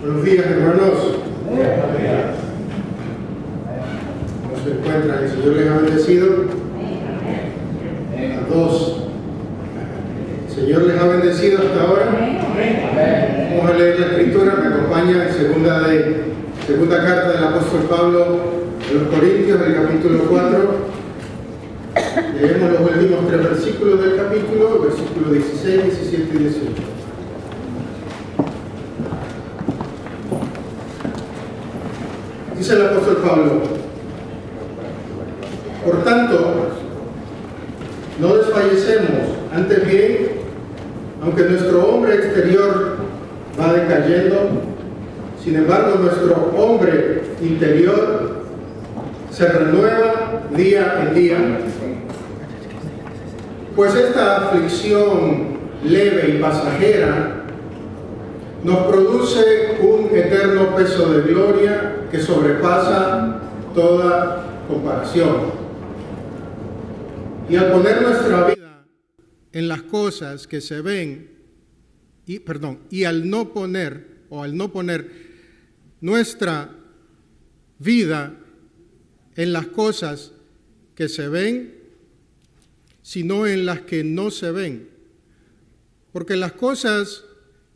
Buenos días, hermanos. ¿Cómo se encuentran? ¿El Señor les ha bendecido? A todos. ¿El Señor les ha bendecido hasta ahora? Vamos a leer la Escritura. Me acompaña en segunda carta del apóstol Pablo a los Corintios, el capítulo 4. Leemos los últimos 3 versículos del capítulo, versículos 16, 17 y 18. Dice el apóstol Pablo: por tanto, no desfallecemos, antes bien, aunque nuestro hombre exterior va decayendo, sin embargo nuestro hombre interior se renueva día en día, pues esta aflicción leve y pasajera nos produce un eterno peso de gloria que sobrepasa toda comparación. Y al poner nuestra vida en las cosas que se ven, y al no poner nuestra vida en las cosas que se ven, sino en las que no se ven. Porque las cosas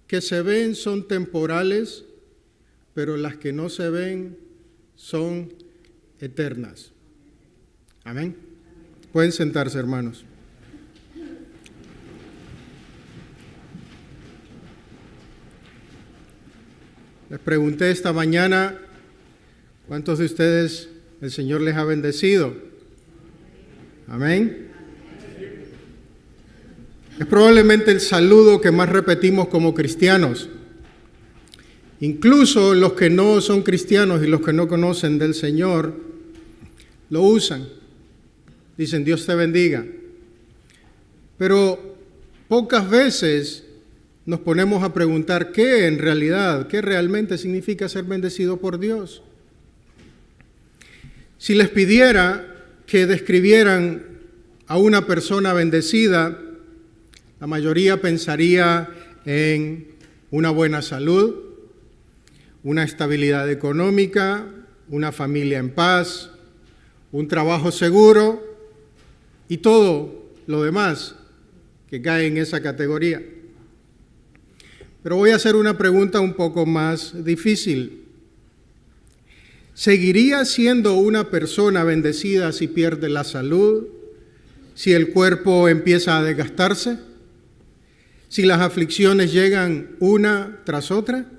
que se ven son temporales, pero las que no se ven son eternas. Amén. Pueden sentarse, hermanos. Les pregunté esta mañana, ¿cuántos de ustedes el Señor les ha bendecido? Amén. Es probablemente el saludo que más repetimos como cristianos. Incluso los que no son cristianos y los que no conocen del Señor lo usan. Dicen, Dios te bendiga. Pero pocas veces nos ponemos a preguntar qué realmente significa ser bendecido por Dios. Si les pidiera que describieran a una persona bendecida, la mayoría pensaría en una buena salud, una estabilidad económica, una familia en paz, un trabajo seguro y todo lo demás que cae en esa categoría. Pero voy a hacer una pregunta un poco más difícil. ¿Seguiría siendo una persona bendecida si pierde la salud? ¿Si el cuerpo empieza a desgastarse? ¿Si las aflicciones llegan una tras otra?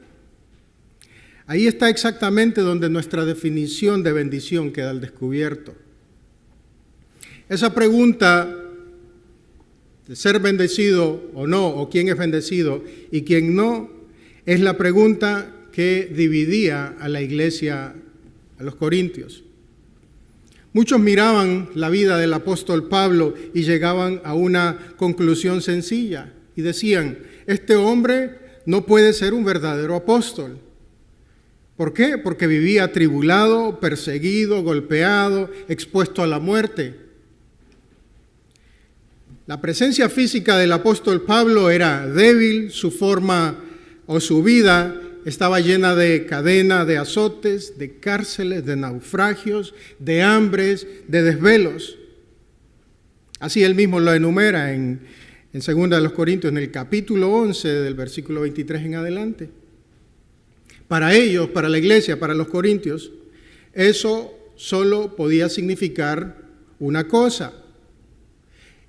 Ahí está exactamente donde nuestra definición de bendición queda al descubierto. Esa pregunta de ser bendecido o no, o quién es bendecido y quién no, es la pregunta que dividía a la iglesia, a los corintios. Muchos miraban la vida del apóstol Pablo y llegaban a una conclusión sencilla y decían, este hombre no puede ser un verdadero apóstol. ¿Por qué? Porque vivía atribulado, perseguido, golpeado, expuesto a la muerte. La presencia física del apóstol Pablo era débil, su forma o su vida estaba llena de cadenas, de azotes, de cárceles, de naufragios, de hambres, de desvelos. Así él mismo lo enumera en 2 Corintios, en el capítulo 11, del versículo 23 en adelante. Para ellos, para la iglesia, para los corintios, eso solo podía significar una cosa.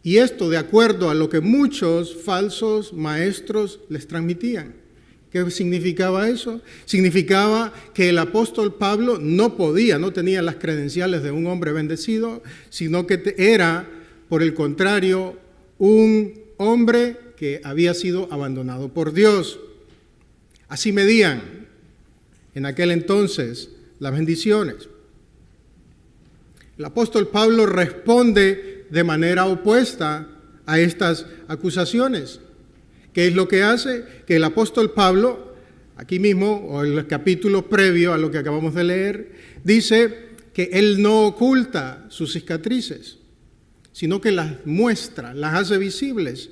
Y esto de acuerdo a lo que muchos falsos maestros les transmitían. ¿Qué significaba eso? Significaba que el apóstol Pablo no tenía las credenciales de un hombre bendecido, sino que era, por el contrario, un hombre que había sido abandonado por Dios. Así medían en aquel entonces las bendiciones. El apóstol Pablo responde de manera opuesta a estas acusaciones. ¿Qué es lo que hace? Que el apóstol Pablo, aquí mismo, o en el capítulo previo a lo que acabamos de leer, dice que él no oculta sus cicatrices, sino que las muestra, las hace visibles.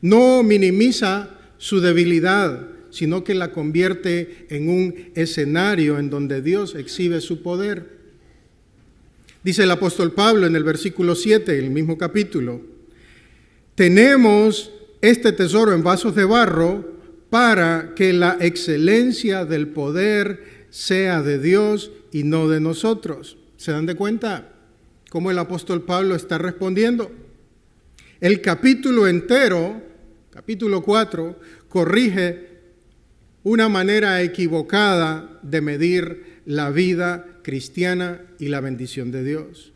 No minimiza su debilidad, sino que la convierte en un escenario en donde Dios exhibe su poder. Dice el apóstol Pablo en el versículo 7, el mismo capítulo: tenemos este tesoro en vasos de barro para que la excelencia del poder sea de Dios y no de nosotros. ¿Se dan de cuenta cómo el apóstol Pablo está respondiendo? El capítulo entero, capítulo 4, corrige una manera equivocada de medir la vida cristiana y la bendición de Dios.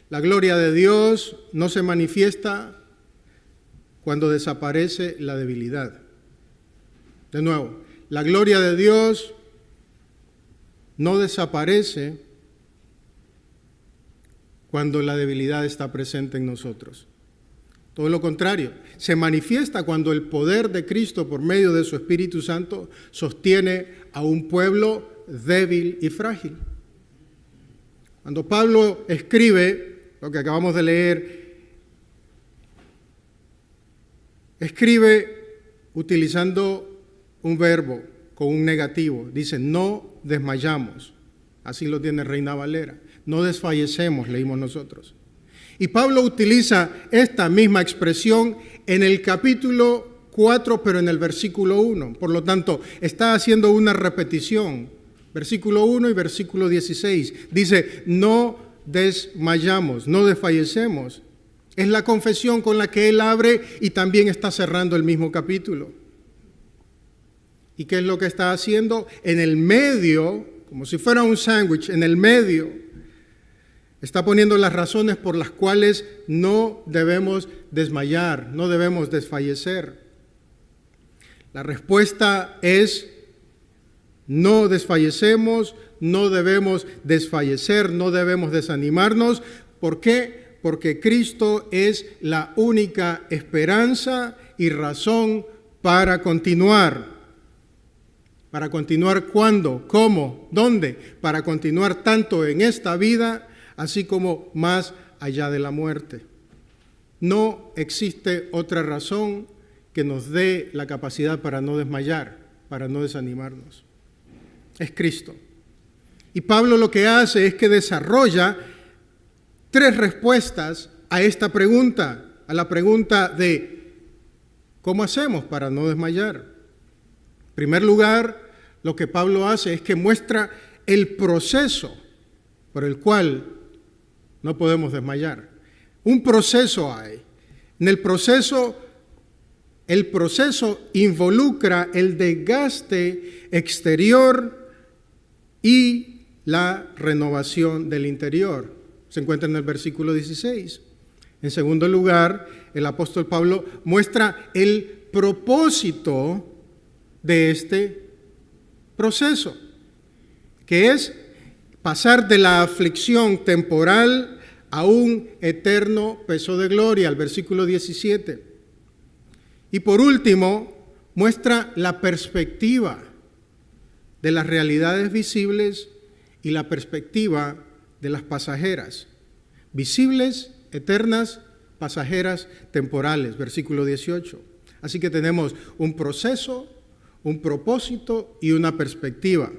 La gloria de Dios no se manifiesta cuando desaparece la debilidad. De nuevo, la gloria de Dios no desaparece cuando la debilidad está presente en nosotros. Todo lo contrario, se manifiesta cuando el poder de Cristo por medio de su Espíritu Santo sostiene a un pueblo débil y frágil. Cuando Pablo escribe lo que acabamos de leer, escribe utilizando un verbo con un negativo. Dice, no desmayamos. Así lo tiene Reina Valera. No desfallecemos, leímos nosotros. Y Pablo utiliza esta misma expresión en el capítulo 4, pero en el versículo 1. Por lo tanto, está haciendo una repetición. Versículo 1 y versículo 16. Dice, no desmayamos, no desfallecemos. Es la confesión con la que él abre y también está cerrando el mismo capítulo. ¿Y qué es lo que está haciendo? En el medio, como si fuera un sándwich, en el medio, está poniendo las razones por las cuales no debemos desmayar, no debemos desfallecer. La respuesta es, no desfallecemos, no debemos desfallecer, no debemos desanimarnos. ¿Por qué? Porque Cristo es la única esperanza y razón para continuar. ¿Para continuar cuándo? ¿Cómo? ¿Dónde? Para continuar tanto en esta vida, así como más allá de la muerte. No existe otra razón que nos dé la capacidad para no desmayar, para no desanimarnos. Es Cristo. Y Pablo lo que hace es que desarrolla 3 respuestas a esta pregunta, a la pregunta de ¿cómo hacemos para no desmayar? En primer lugar, lo que Pablo hace es que muestra el proceso por el cual no podemos desmayar. Un proceso hay. En el proceso involucra el desgaste exterior y la renovación del interior. Se encuentra en el versículo 16. En segundo lugar, el apóstol Pablo muestra el propósito de este proceso, que es pasar de la aflicción temporal a un eterno peso de gloria, al versículo 17. Y por último, muestra la perspectiva de las realidades visibles y la perspectiva de las pasajeras. Visibles, eternas, pasajeras, temporales, versículo 18. Así que tenemos un proceso, un propósito y una perspectiva.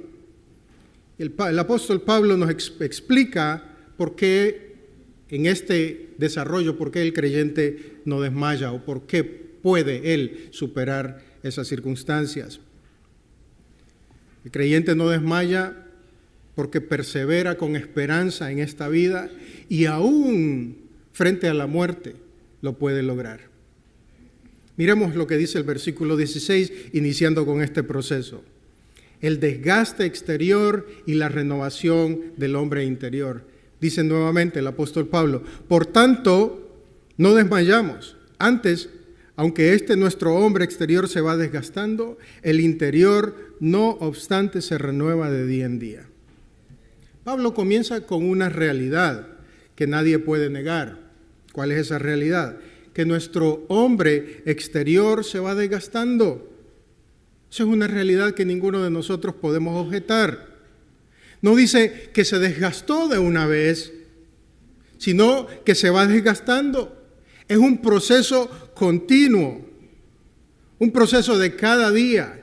El apóstol Pablo nos explica por qué en este desarrollo, por qué el creyente no desmaya o por qué puede él superar esas circunstancias. El creyente no desmaya porque persevera con esperanza en esta vida y aún frente a la muerte lo puede lograr. Miremos lo que dice el versículo 16, iniciando con este proceso. El desgaste exterior y la renovación del hombre interior. Dice nuevamente el apóstol Pablo, por tanto, no desmayamos. Antes, aunque nuestro hombre exterior se va desgastando, el interior, no obstante, se renueva de día en día. Pablo comienza con una realidad que nadie puede negar. ¿Cuál es esa realidad? Que nuestro hombre exterior se va desgastando. Eso es una realidad que ninguno de nosotros podemos objetar. No dice que se desgastó de una vez, sino que se va desgastando. Es un proceso continuo, un proceso de cada día.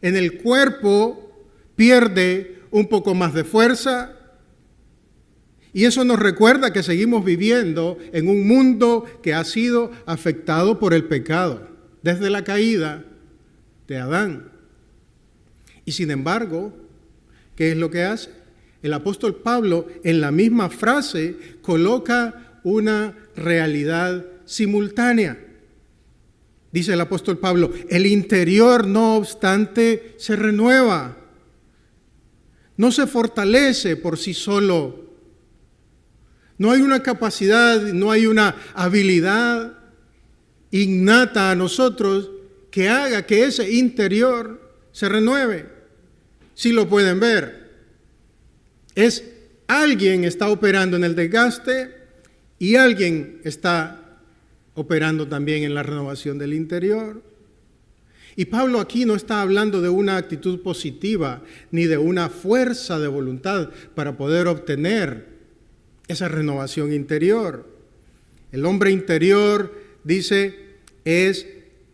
En el cuerpo pierde un poco más de fuerza y eso nos recuerda que seguimos viviendo en un mundo que ha sido afectado por el pecado desde la caída de Adán. Y sin embargo, ¿qué es lo que hace? El apóstol Pablo en la misma frase coloca una realidad simultánea. Dice el apóstol Pablo, el interior no obstante se renueva, no se fortalece por sí solo. No hay una capacidad, no hay una habilidad innata a nosotros que haga que ese interior se renueve. Si lo pueden ver, es alguien está operando en el desgaste y alguien está operando también en la renovación del interior. Y Pablo aquí no está hablando de una actitud positiva ni de una fuerza de voluntad para poder obtener esa renovación interior. El hombre interior, dice, es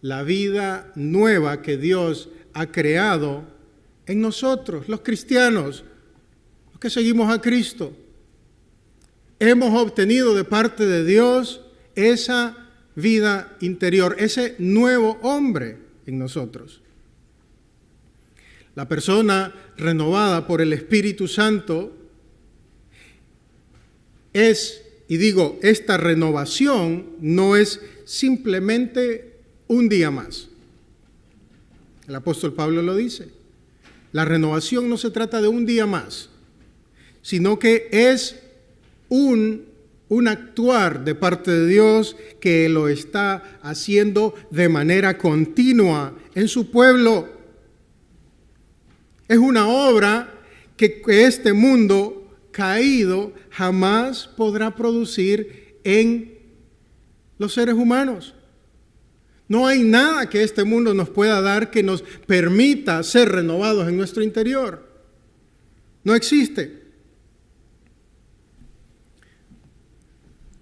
la vida nueva que Dios ha creado en nosotros, los cristianos, los que seguimos a Cristo. Hemos obtenido de parte de Dios esa vida interior, ese nuevo hombre en nosotros. La persona renovada por el Espíritu Santo es, y digo, esta renovación no es simplemente un día más. El apóstol Pablo lo dice. La renovación no se trata de un día más, sino que es un actuar de parte de Dios que lo está haciendo de manera continua en su pueblo. Es una obra que este mundo caído jamás podrá producir en los seres humanos. No hay nada que este mundo nos pueda dar que nos permita ser renovados en nuestro interior. No existe.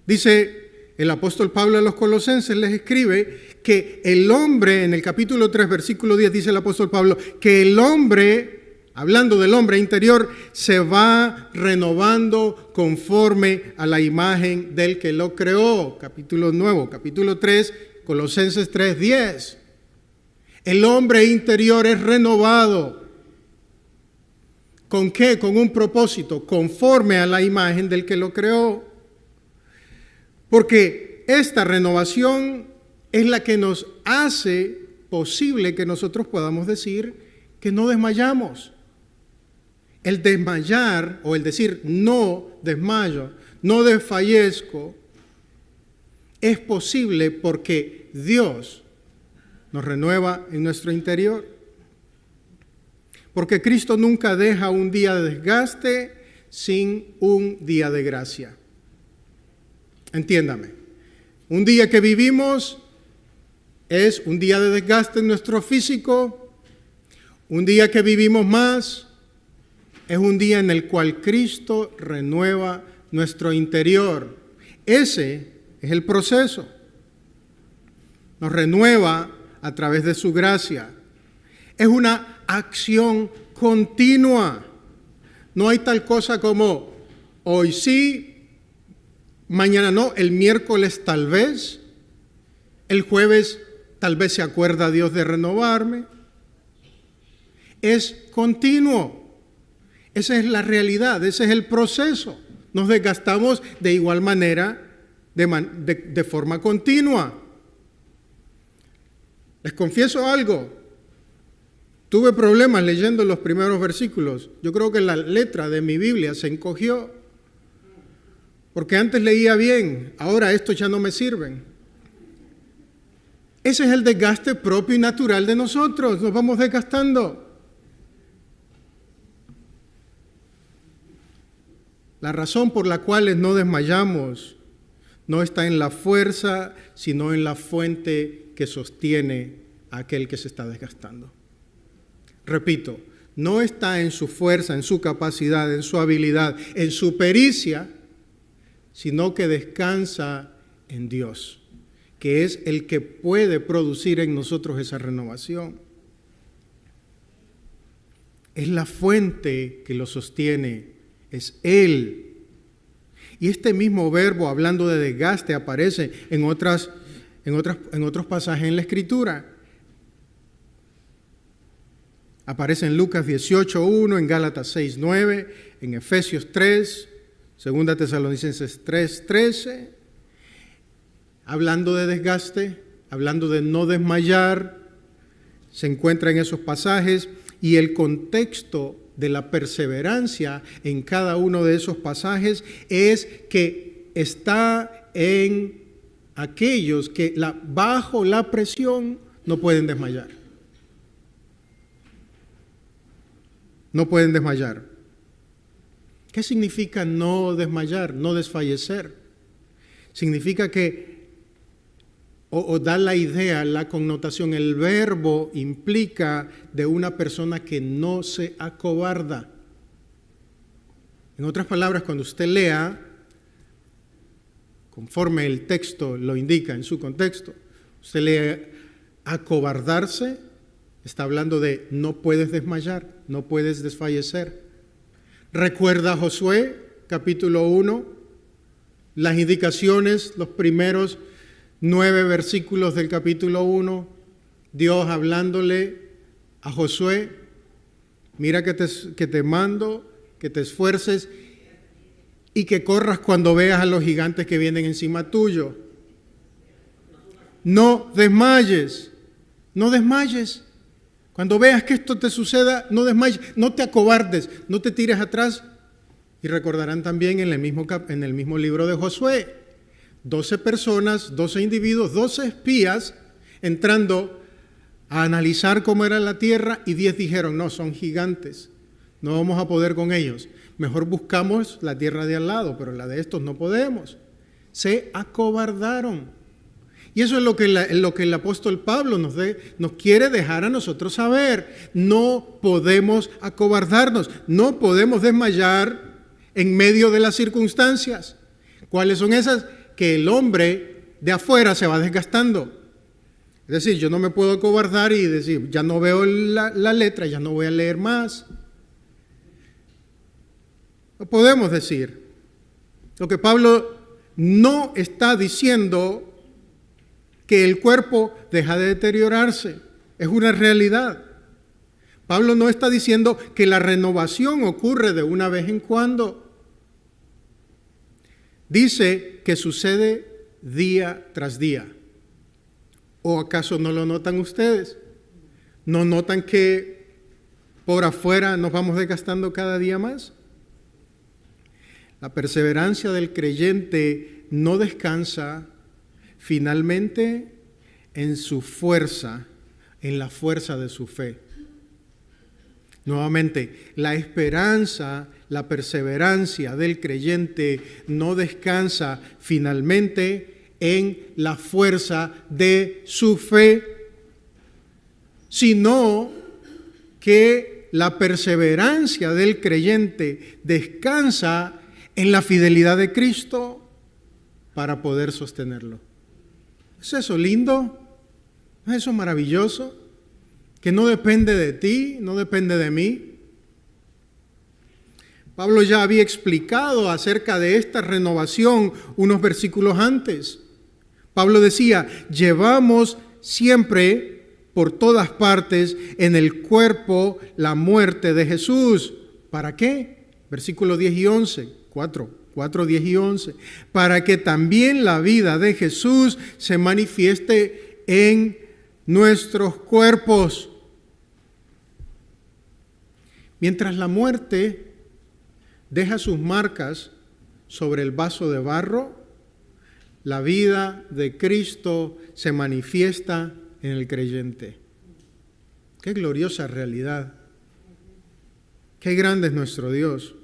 Dice el apóstol Pablo a los Colosenses, les escribe que el hombre, en el capítulo 3, versículo 10, dice el apóstol Pablo, que el hombre, hablando del hombre interior, se va renovando conforme a la imagen del que lo creó. Capítulo 3, Colosenses 3, 10. El hombre interior es renovado. ¿Con qué? Con un propósito, conforme a la imagen del que lo creó. Porque esta renovación es la que nos hace posible que nosotros podamos decir que no desmayamos. El desmayar o el decir no desmayo, no desfallezco, es posible porque Dios nos renueva en nuestro interior. Porque Cristo nunca deja un día de desgaste sin un día de gracia. Entiéndame, un día que vivimos es un día de desgaste en nuestro físico, un día que vivimos más es un día en el cual Cristo renueva nuestro interior. Ese es el proceso. Nos renueva a través de su gracia. Es una acción continua. No hay tal cosa como hoy sí, mañana no, el miércoles tal vez, el jueves tal vez se acuerda Dios de renovarme. Es continuo. Esa es la realidad, ese es el proceso. Nos desgastamos de igual manera, de forma continua. Les confieso algo. Tuve problemas leyendo los primeros versículos. Yo creo que la letra de mi Biblia se encogió. Porque antes leía bien, ahora estos ya no me sirven. Ese es el desgaste propio y natural de nosotros. Nos vamos desgastando. La razón por la cual no desmayamos no está en la fuerza, sino en la fuente que sostiene a aquel que se está desgastando. Repito, no está en su fuerza, en su capacidad, en su habilidad, en su pericia, sino que descansa en Dios, que es el que puede producir en nosotros esa renovación. Es la fuente que lo sostiene, es Él. Y este mismo verbo, hablando de desgaste, aparece en otros pasajes en la Escritura. Aparece en Lucas 18:1, en Gálatas 6:9, en Efesios 3, 2 Tesalonicenses 3:13. Hablando de desgaste, hablando de no desmayar, se encuentra en esos pasajes, y el contexto de la perseverancia en cada uno de esos pasajes es que está en aquellos que bajo la presión no pueden desmayar. No pueden desmayar. ¿Qué significa no desmayar, no desfallecer? Significa que, o da la idea, la connotación, el verbo implica de una persona que no se acobarda. En otras palabras, cuando usted lea, conforme el texto lo indica en su contexto, usted lee acobardarse, está hablando de no puedes desmayar, no puedes desfallecer. Recuerda Josué, capítulo 1, las indicaciones, los primeros 9 versículos del capítulo 1, Dios hablándole a Josué: mira que te mando, que te esfuerces y que corras cuando veas a los gigantes que vienen encima tuyo. No desmayes, no desmayes. Cuando veas que esto te suceda, no desmayes, no te acobardes, no te tires atrás. Y recordarán también en el mismo libro de Josué, 12 personas, 12 individuos, 12 espías entrando a analizar cómo era la tierra, y 10 dijeron: no, son gigantes, no vamos a poder con ellos. Mejor buscamos la tierra de al lado, pero la de estos no podemos. Se acobardaron. Y eso es lo que el apóstol Pablo nos quiere dejar a nosotros saber. No podemos acobardarnos, no podemos desmayar en medio de las circunstancias. ¿Cuáles son esas? Que el hombre de afuera se va desgastando. Es decir, yo no me puedo acobardar y decir: ya no veo la letra, ya no voy a leer más. No podemos decir. Lo que Pablo no está diciendo que el cuerpo deja de deteriorarse, es una realidad. Pablo no está diciendo que la renovación ocurre de una vez en cuando. Dice que sucede día tras día. ¿O acaso no lo notan ustedes? ¿No notan que por afuera nos vamos desgastando cada día más? La perseverancia del creyente no descansa finalmente en su fuerza, en la fuerza de su fe. Nuevamente, la esperanza, la perseverancia del creyente no descansa finalmente en la fuerza de su fe, sino que la perseverancia del creyente descansa en la fidelidad de Cristo para poder sostenerlo. ¿Es eso lindo? ¿No es eso maravilloso? Que no depende de ti, no depende de mí. Pablo ya había explicado acerca de esta renovación unos versículos antes. Pablo decía: llevamos siempre por todas partes en el cuerpo la muerte de Jesús. ¿Para qué? Versículos 10 y 11, 4, 10 y 11. Para que también la vida de Jesús se manifieste en nuestros cuerpos. Mientras la muerte deja sus marcas sobre el vaso de barro, la vida de Cristo se manifiesta en el creyente. Qué gloriosa realidad. Qué grande es nuestro Dios.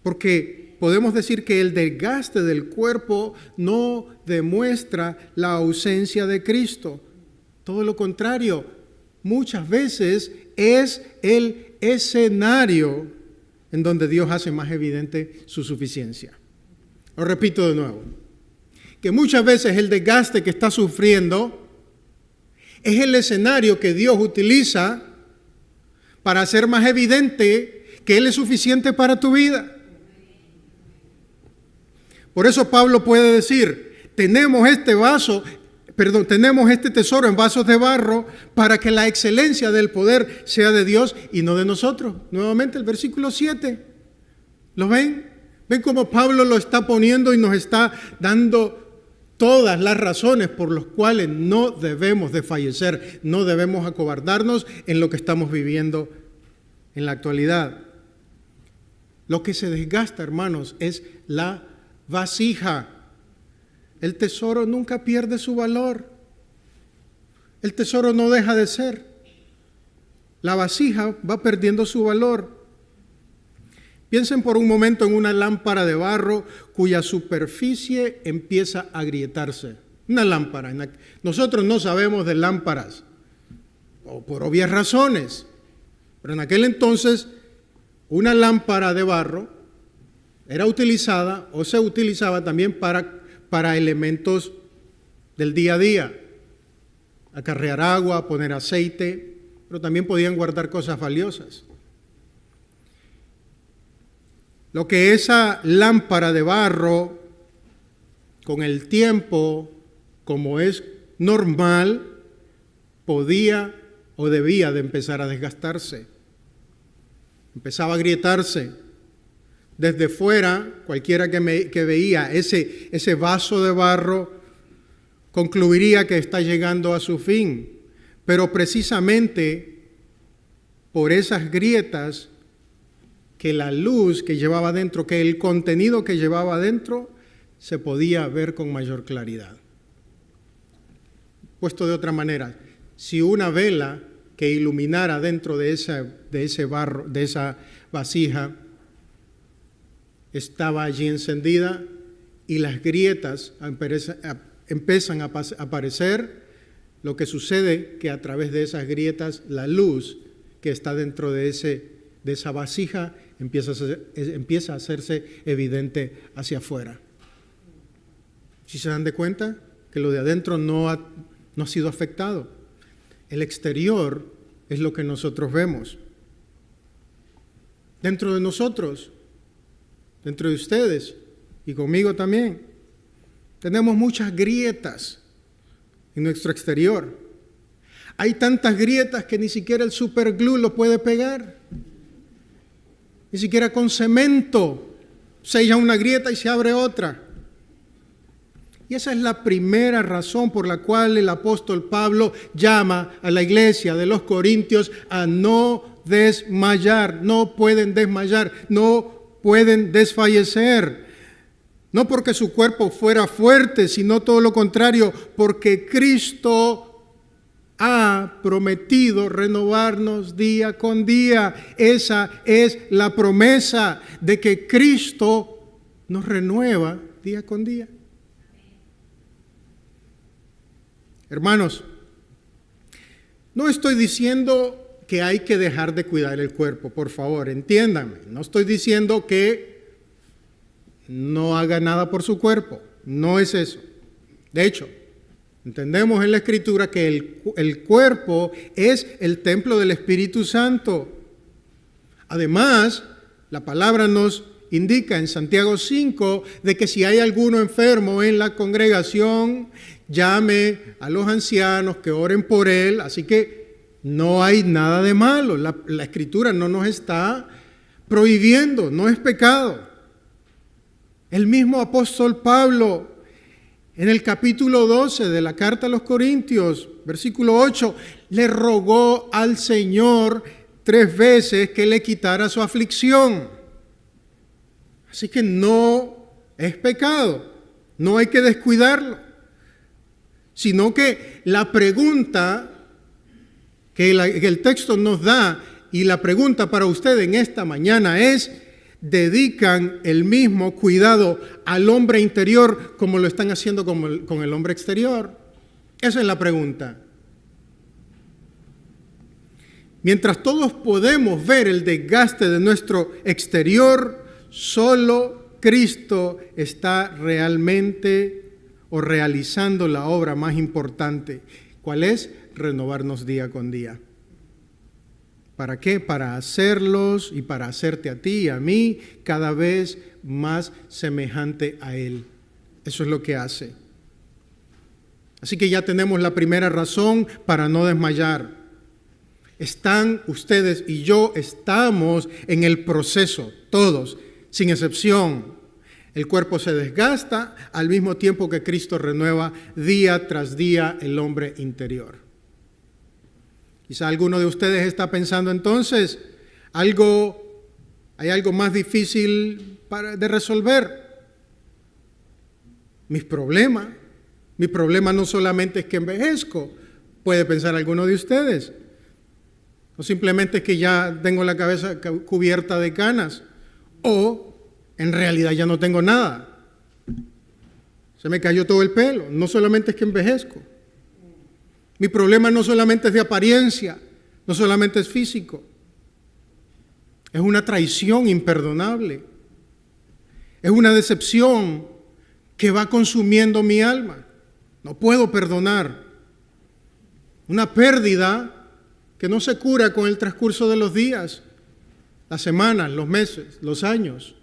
Porque podemos decir que el desgaste del cuerpo no demuestra la ausencia de Cristo. Todo lo contrario, muchas veces es el escenario en donde Dios hace más evidente su suficiencia. Lo repito de nuevo. que muchas veces el desgaste que está sufriendo es el escenario que Dios utiliza para hacer más evidente que Él es suficiente para tu vida. Por eso Pablo puede decir, tenemos este tesoro en vasos de barro para que la excelencia del poder sea de Dios y no de nosotros. Nuevamente el versículo 7. ¿Lo ven? ¿Ven cómo Pablo lo está poniendo y nos está dando todas las razones por las cuales no debemos desfallecer, no debemos acobardarnos en lo que estamos viviendo en la actualidad? Lo que se desgasta, hermanos, es la vasija. El tesoro nunca pierde su valor. El tesoro no deja de ser. La vasija va perdiendo su valor. Piensen por un momento en una lámpara de barro cuya superficie empieza a agrietarse. Una lámpara. Nosotros no sabemos de lámparas, o por obvias razones, pero en aquel entonces una lámpara de barro era utilizada o se utilizaba también para elementos del día a día. Acarrear agua, poner aceite, pero también podían guardar cosas valiosas. Lo que esa lámpara de barro, con el tiempo, como es normal, podía o debía de empezar a desgastarse. Empezaba a agrietarse. Desde fuera, cualquiera que veía ese vaso de barro concluiría que está llegando a su fin. Pero precisamente por esas grietas, que la luz que llevaba dentro, que el contenido que llevaba dentro, se podía ver con mayor claridad. Puesto de otra manera, si una vela que iluminara dentro de ese barro, de esa vasija, estaba allí encendida y las grietas empiezan a aparecer, lo que sucede que a través de esas grietas la luz que está dentro de esa vasija empieza a hacerse evidente hacia afuera. ¿Sí se dan de cuenta? Que lo de adentro no ha sido afectado. El exterior es lo que nosotros vemos. Dentro de nosotros, dentro de ustedes y conmigo también, tenemos muchas grietas en nuestro exterior. Hay tantas grietas que ni siquiera el superglue lo puede pegar. Ni siquiera con cemento sella una grieta y se abre otra. Y esa es la primera razón por la cual el apóstol Pablo llama a la iglesia de los Corintios a no desmayar. No pueden desmayar, no pueden desfallecer. No porque su cuerpo fuera fuerte, sino todo lo contrario, porque Cristo ha prometido renovarnos día con día. Esa es la promesa de que Cristo nos renueva día con día. Hermanos, no estoy diciendo que hay que dejar de cuidar el cuerpo, por favor, entiéndanme. No estoy diciendo que no haga nada por su cuerpo, no es eso. De hecho, entendemos en la Escritura que el cuerpo es el templo del Espíritu Santo. Además, la palabra nos indica en Santiago 5 de que si hay alguno enfermo en la congregación, llame a los ancianos que oren por él. Así que no hay nada de malo. La Escritura no nos está prohibiendo, no es pecado. El mismo apóstol Pablo, en el capítulo 12 de la carta a los Corintios, versículo 8, le rogó al Señor 3 veces que le quitara su aflicción. Así que no es pecado, no hay que descuidarlo, sino que la pregunta que el texto nos da y la pregunta para usted en esta mañana es: ¿dedican el mismo cuidado al hombre interior como lo están haciendo con el hombre exterior? Esa es la pregunta. Mientras todos podemos ver el desgaste de nuestro exterior, solo Cristo está realmente o realizando la obra más importante. ¿Cuál es? Renovarnos día con día. ¿Para qué? Para hacerlos y para hacerte a ti y a mí cada vez más semejante a Él. Eso es lo que hace. Así que ya tenemos la primera razón para no desmayar. Están ustedes y yo, estamos en el proceso, todos, sin excepción. El cuerpo se desgasta al mismo tiempo que Cristo renueva día tras día el hombre interior. Quizá alguno de ustedes está pensando entonces, hay algo más difícil de resolver. Mi problema no solamente es que envejezco, puede pensar alguno de ustedes. O simplemente es que ya tengo la cabeza cubierta de canas. O en realidad ya no tengo nada. Se me cayó todo el pelo. No solamente es que envejezco. Mi problema no solamente es de apariencia, no solamente es físico. Es una traición imperdonable. Es una decepción que va consumiendo mi alma. No puedo perdonar. Una pérdida que no se cura con el transcurso de los días, las semanas, los meses, los años.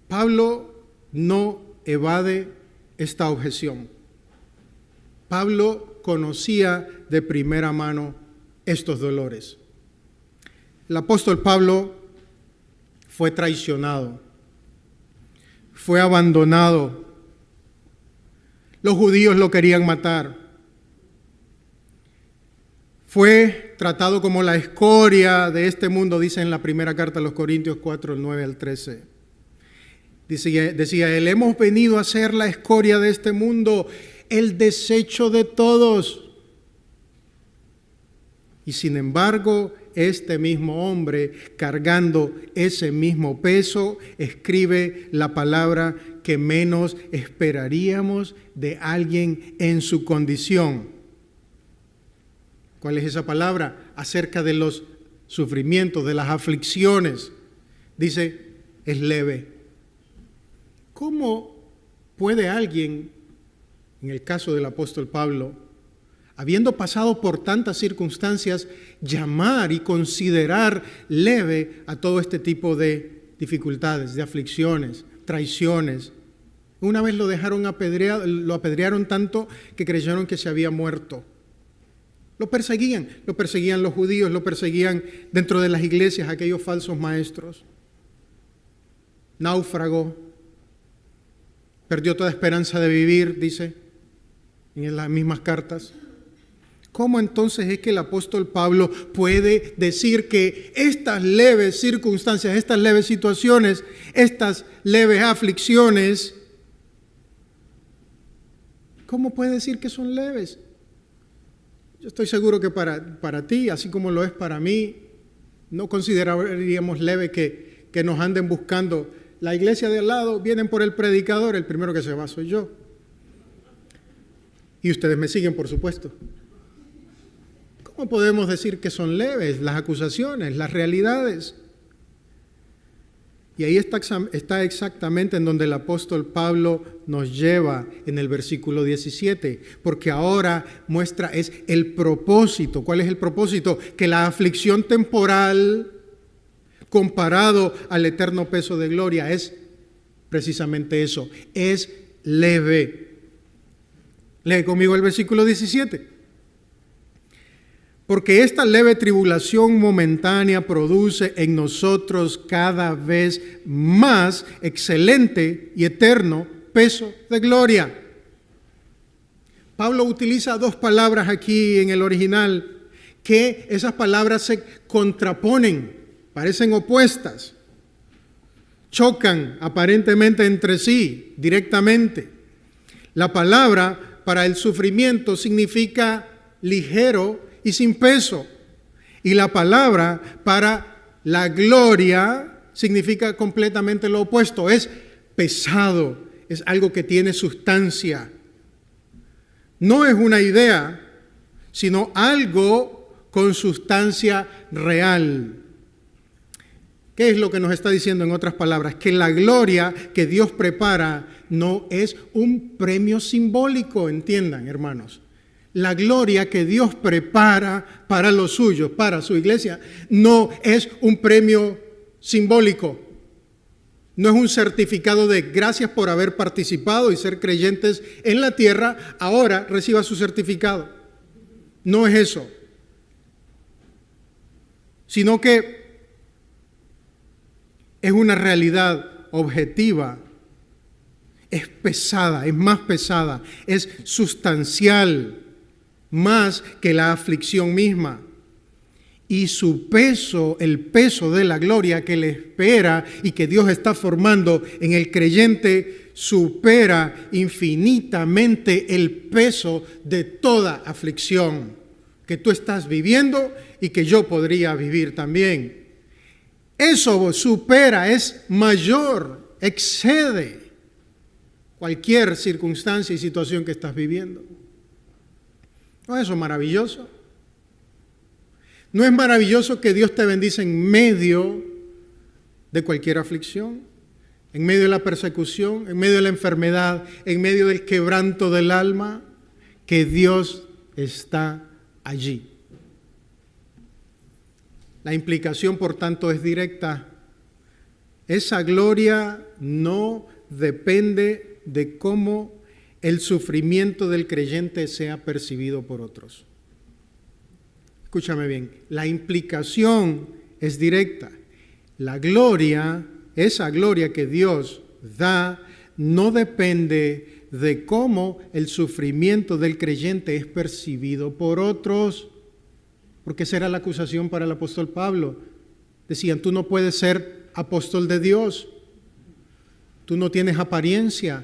Pablo no evade esta objeción. Pablo conocía de primera mano estos dolores. El apóstol Pablo fue traicionado, fue abandonado. Los judíos lo querían matar. Fue tratado como la escoria de este mundo, dice en la primera carta a los Corintios 4, 9 al 13. Decía él, hemos venido a ser la escoria de este mundo, el desecho de todos. Y sin embargo, este mismo hombre, cargando ese mismo peso, escribe la palabra que menos esperaríamos de alguien en su condición. ¿Cuál es esa palabra? Acerca de los sufrimientos, de las aflicciones. Dice, es leve. ¿Cómo puede alguien, en el caso del apóstol Pablo, habiendo pasado por tantas circunstancias, llamar y considerar leve a todo este tipo de dificultades, de aflicciones, traiciones? Una vez lo apedrearon tanto que creyeron que se había muerto. Lo perseguían los judíos, lo perseguían dentro de las iglesias aquellos falsos maestros. Náufrago, perdió toda esperanza de vivir, dice en las mismas cartas. ¿Cómo entonces es que el apóstol Pablo puede decir que estas leves circunstancias, estas leves situaciones, estas leves aflicciones, cómo puede decir que son leves? Yo estoy seguro que para ti, así como lo es para mí, no consideraríamos leve que nos anden buscando. La iglesia de al lado, vienen por el predicador, el primero que se va soy yo. Y ustedes me siguen, por supuesto. ¿Cómo podemos decir que son leves las acusaciones, las realidades? Y ahí está exactamente en donde el apóstol Pablo nos lleva en el versículo 17, porque ahora muestra es el propósito. ¿Cuál es el propósito? Que la aflicción temporal, comparado al eterno peso de gloria, es precisamente eso, es leve. Lee conmigo el versículo 17. Porque esta leve tribulación momentánea produce en nosotros cada vez más excelente y eterno peso de gloria. Pablo utiliza dos palabras aquí en el original, que esas palabras se contraponen, parecen opuestas, chocan aparentemente entre sí directamente. La palabra para el sufrimiento significa ligero y sin peso. Y la palabra para la gloria significa completamente lo opuesto, es pesado, es algo que tiene sustancia. No es una idea, sino algo con sustancia real. ¿Qué es lo que nos está diciendo en otras palabras? Que la gloria que Dios prepara no es un premio simbólico, entiendan, hermanos. La gloria que Dios prepara para los suyos, para su iglesia, no es un premio simbólico. No es un certificado de gracias por haber participado y ser creyentes en la tierra, ahora reciba su certificado. No es eso. Sino que es una realidad objetiva, es pesada, es más pesada, es sustancial, más que la aflicción misma. Y su peso, el peso de la gloria que le espera y que Dios está formando en el creyente, supera infinitamente el peso de toda aflicción que tú estás viviendo y que yo podría vivir también. Eso supera, es mayor, excede cualquier circunstancia y situación que estás viviendo. ¿No es eso maravilloso? ¿No es maravilloso que Dios te bendice en medio de cualquier aflicción? En medio de la persecución, en medio de la enfermedad, en medio del quebranto del alma, que Dios está allí. La implicación, por tanto, es directa. Esa gloria no depende de cómo el sufrimiento del creyente sea percibido por otros. Escúchame bien, la implicación es directa. La gloria, esa gloria que Dios da, no depende de cómo el sufrimiento del creyente es percibido por otros. Porque esa era la acusación para el apóstol Pablo. Decían, tú no puedes ser apóstol de Dios. Tú no tienes apariencia.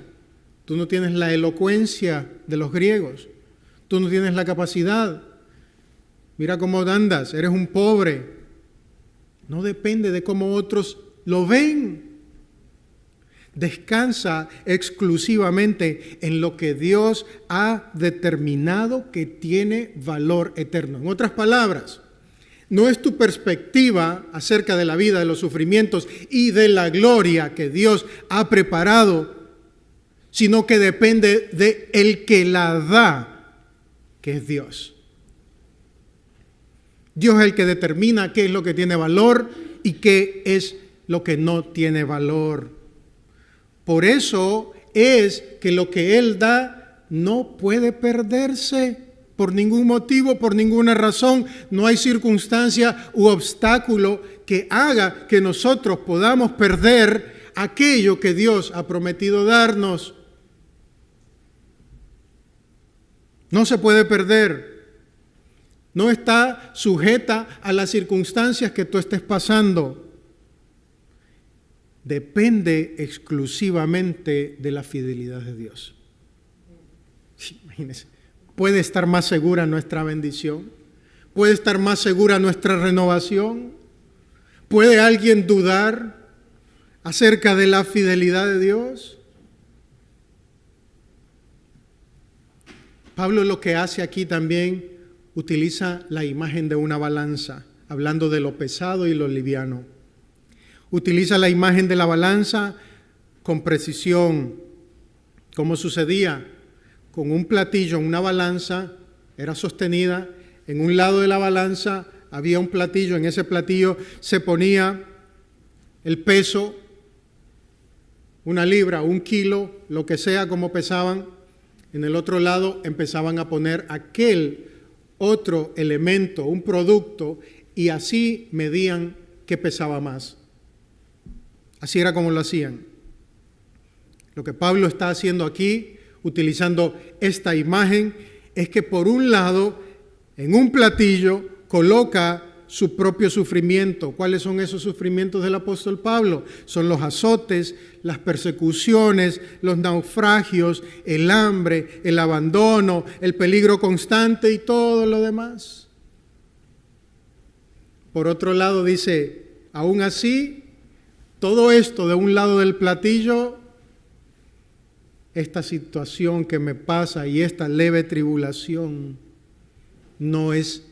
Tú no tienes la elocuencia de los griegos. Tú no tienes la capacidad. Mira cómo andas, eres un pobre. No depende de cómo otros lo ven. Descansa exclusivamente en lo que Dios ha determinado que tiene valor eterno. En otras palabras, no es tu perspectiva acerca de la vida, de los sufrimientos y de la gloria que Dios ha preparado, sino que depende de el que la da, que es Dios. Dios es el que determina qué es lo que tiene valor y qué es lo que no tiene valor. Por eso es que lo que Él da no puede perderse por ningún motivo, por ninguna razón. No hay circunstancia u obstáculo que haga que nosotros podamos perder aquello que Dios ha prometido darnos. No se puede perder. No está sujeta a las circunstancias que tú estés pasando. Depende exclusivamente de la fidelidad de Dios. Imagínense, ¿puede estar más segura nuestra bendición? ¿Puede estar más segura nuestra renovación? ¿Puede alguien dudar acerca de la fidelidad de Dios? Pablo lo que hace aquí también utiliza la imagen de una balanza, hablando de lo pesado y lo liviano. Utiliza la imagen de la balanza con precisión, como sucedía con un platillo, una balanza era sostenida, en un lado de la balanza había un platillo, en ese platillo se ponía el peso, 1 libra, 1 kilo, lo que sea como pesaban, en el otro lado empezaban a poner aquel otro elemento, un producto, y así medían qué pesaba más. Así era como lo hacían. Lo que Pablo está haciendo aquí, utilizando esta imagen, es que por un lado, en un platillo, coloca su propio sufrimiento. ¿Cuáles son esos sufrimientos del apóstol Pablo? Son los azotes, las persecuciones, los naufragios, el hambre, el abandono, el peligro constante y todo lo demás. Por otro lado dice, aún así, todo esto de un lado del platillo, esta situación que me pasa y esta leve tribulación no es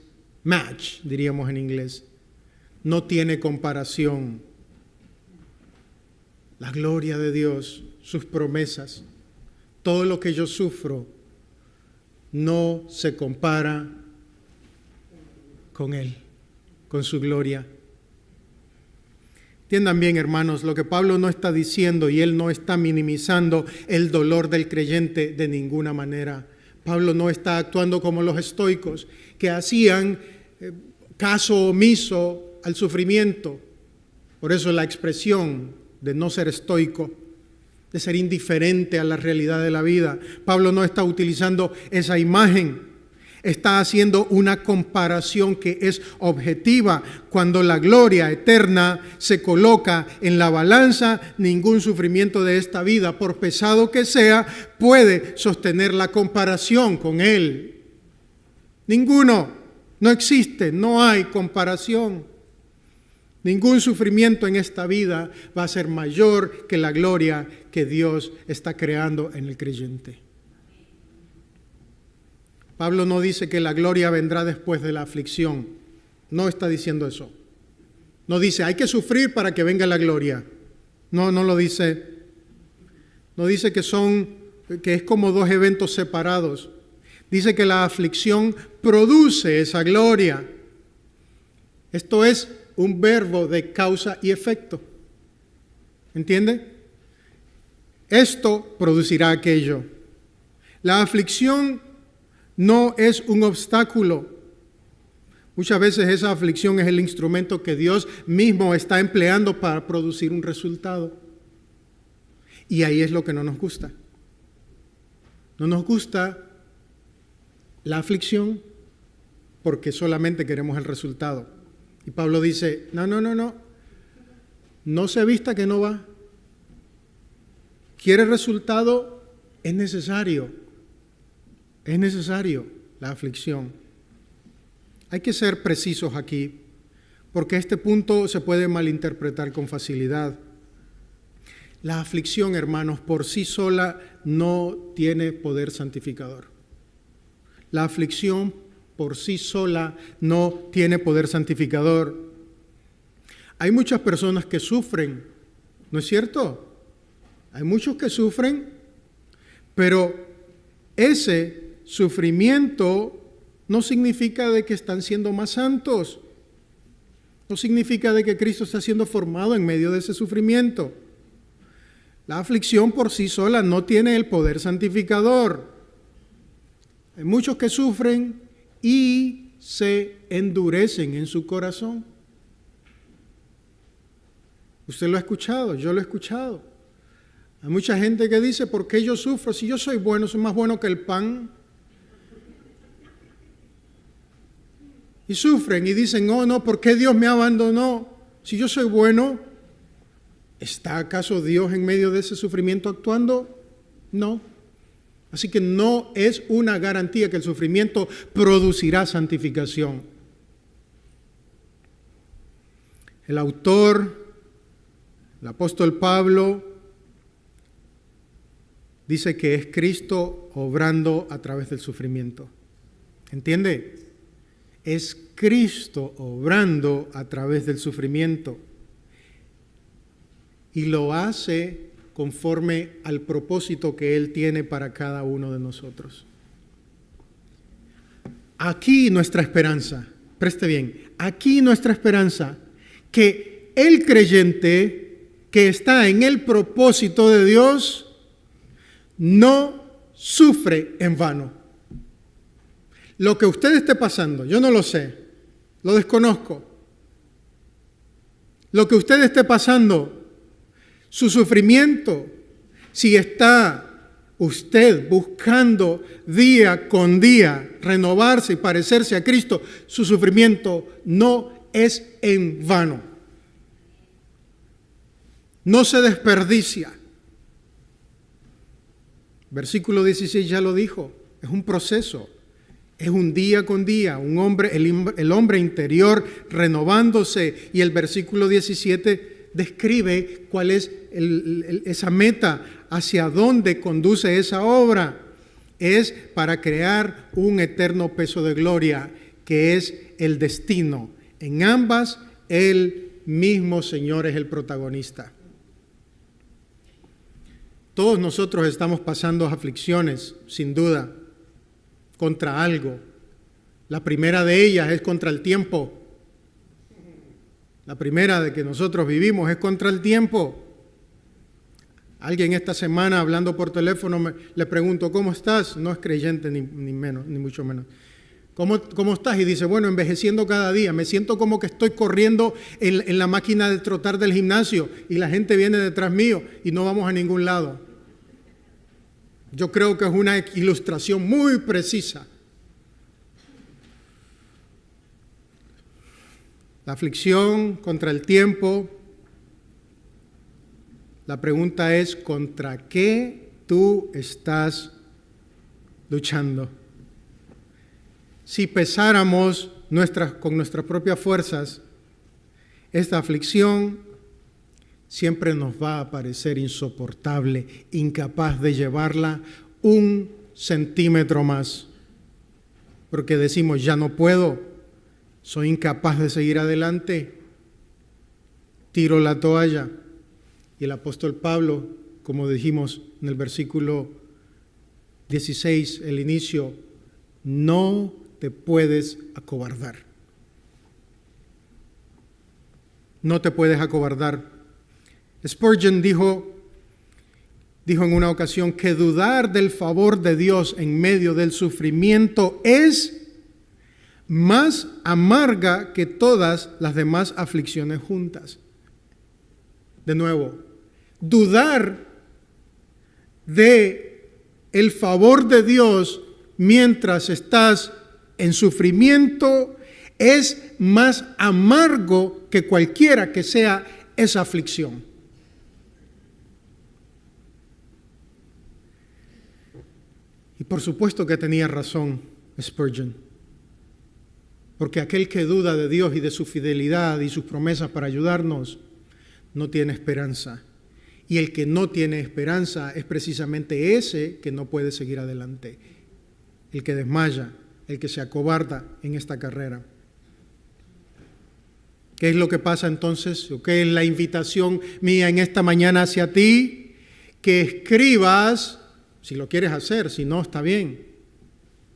match, diríamos en inglés. No tiene comparación la gloria de Dios, sus promesas, todo lo que yo sufro, no se compara con Él, con su gloria. Entiendan bien, hermanos, lo que Pablo no está diciendo, y él no está minimizando el dolor del creyente de ninguna manera. Pablo no está actuando como los estoicos, que hacían caso omiso al sufrimiento. Por eso la expresión de no ser estoico, de ser indiferente a la realidad de la vida. Pablo no está utilizando esa imagen, está haciendo una comparación que es objetiva. Cuando la gloria eterna se coloca en la balanza, ningún sufrimiento de esta vida, por pesado que sea, puede sostener la comparación con él. Ninguno, no existe, no hay comparación. Ningún sufrimiento en esta vida va a ser mayor que la gloria que Dios está creando en el creyente. Pablo no dice que la gloria vendrá después de la aflicción. No está diciendo eso. No dice, hay que sufrir para que venga la gloria. No lo dice. No dice que es como dos eventos separados. Dice que la aflicción produce esa gloria. Esto es un verbo de causa y efecto. ¿Entiende? Esto producirá aquello. La aflicción no es un obstáculo. Muchas veces esa aflicción es el instrumento que Dios mismo está empleando para producir un resultado. Y ahí es lo que no nos gusta. No nos gusta la aflicción porque solamente queremos el resultado. Y Pablo dice, no se vista que no va. ¿Quiere resultado? Es necesario la aflicción. Hay que ser precisos aquí, porque este punto se puede malinterpretar con facilidad. La aflicción, hermanos, por sí sola no tiene poder santificador. La aflicción por sí sola no tiene poder santificador. Hay muchas personas que sufren, ¿no es cierto? Hay muchos que sufren, pero ese sufrimiento no significa de que están siendo más santos. No significa de que Cristo está siendo formado en medio de ese sufrimiento. La aflicción por sí sola no tiene el poder santificador. Hay muchos que sufren y se endurecen en su corazón. Usted lo ha escuchado, yo lo he escuchado. Hay mucha gente que dice, ¿por qué yo sufro? Si yo soy bueno, soy más bueno que el pan. Y sufren y dicen, oh no, ¿por qué Dios me abandonó? Si yo soy bueno, ¿está acaso Dios en medio de ese sufrimiento actuando? No. Así que no es una garantía que el sufrimiento producirá santificación. El autor, el apóstol Pablo, dice que es Cristo obrando a través del sufrimiento. ¿Entiende? Es Cristo obrando a través del sufrimiento. Y lo hace conforme al propósito que Él tiene para cada uno de nosotros. Aquí nuestra esperanza, preste bien, aquí nuestra esperanza, que el creyente que está en el propósito de Dios no sufre en vano. Lo que usted esté pasando, yo no lo sé, lo desconozco. Lo que usted esté pasando, su sufrimiento, si está usted buscando día con día renovarse y parecerse a Cristo, su sufrimiento no es en vano. No se desperdicia. Versículo 16 ya lo dijo, es un proceso, es un día con día, el hombre interior renovándose, y el versículo 17 describe cuál es esa meta, hacia dónde conduce esa obra. Es para crear un eterno peso de gloria, que es el destino. En ambas, el mismo Señor es el protagonista. Todos nosotros estamos pasando aflicciones, sin duda, contra algo. La primera de ellas es contra el tiempo. La primera de que nosotros vivimos es contra el tiempo. Alguien esta semana hablando por teléfono le pregunto, ¿cómo estás? No es creyente ni menos, ni mucho menos. ¿Cómo estás? Y dice, bueno, envejeciendo cada día. Me siento como que estoy corriendo en la máquina de trotar del gimnasio y la gente viene detrás mío y no vamos a ningún lado. Yo creo que es una ilustración muy precisa. La aflicción contra el tiempo. La pregunta es, ¿contra qué tú estás luchando? Si pesáramos con nuestras propias fuerzas, esta aflicción siempre nos va a parecer insoportable, incapaz de llevarla 1 centímetro más. Porque decimos, ya no puedo, soy incapaz de seguir adelante, tiro la toalla. Y el apóstol Pablo, como dijimos en el versículo 16, el inicio, no te puedes acobardar. No te puedes acobardar. Spurgeon dijo en una ocasión que dudar del favor de Dios en medio del sufrimiento es más amarga que todas las demás aflicciones juntas. De nuevo, dudar de el favor de Dios mientras estás en sufrimiento es más amargo que cualquiera que sea esa aflicción. Y por supuesto que tenía razón Spurgeon, porque aquel que duda de Dios y de su fidelidad y sus promesas para ayudarnos, no tiene esperanza. Y el que no tiene esperanza es precisamente ese que no puede seguir adelante, el que desmaya, el que se acobarda en esta carrera. ¿Qué es lo que pasa entonces? ¿Qué es la invitación mía en esta mañana hacia ti? Que escribas, si lo quieres hacer, si no, está bien.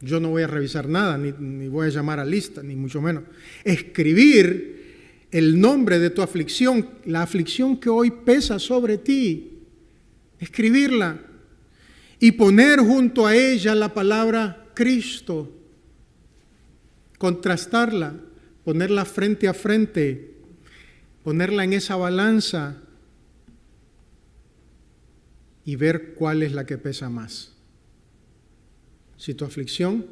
Yo no voy a revisar nada, ni voy a llamar a lista, ni mucho menos. Escribir el nombre de tu aflicción, la aflicción que hoy pesa sobre ti. Escribirla y poner junto a ella la palabra Cristo. Contrastarla, ponerla frente a frente, ponerla en esa balanza y ver cuál es la que pesa más. Si tu aflicción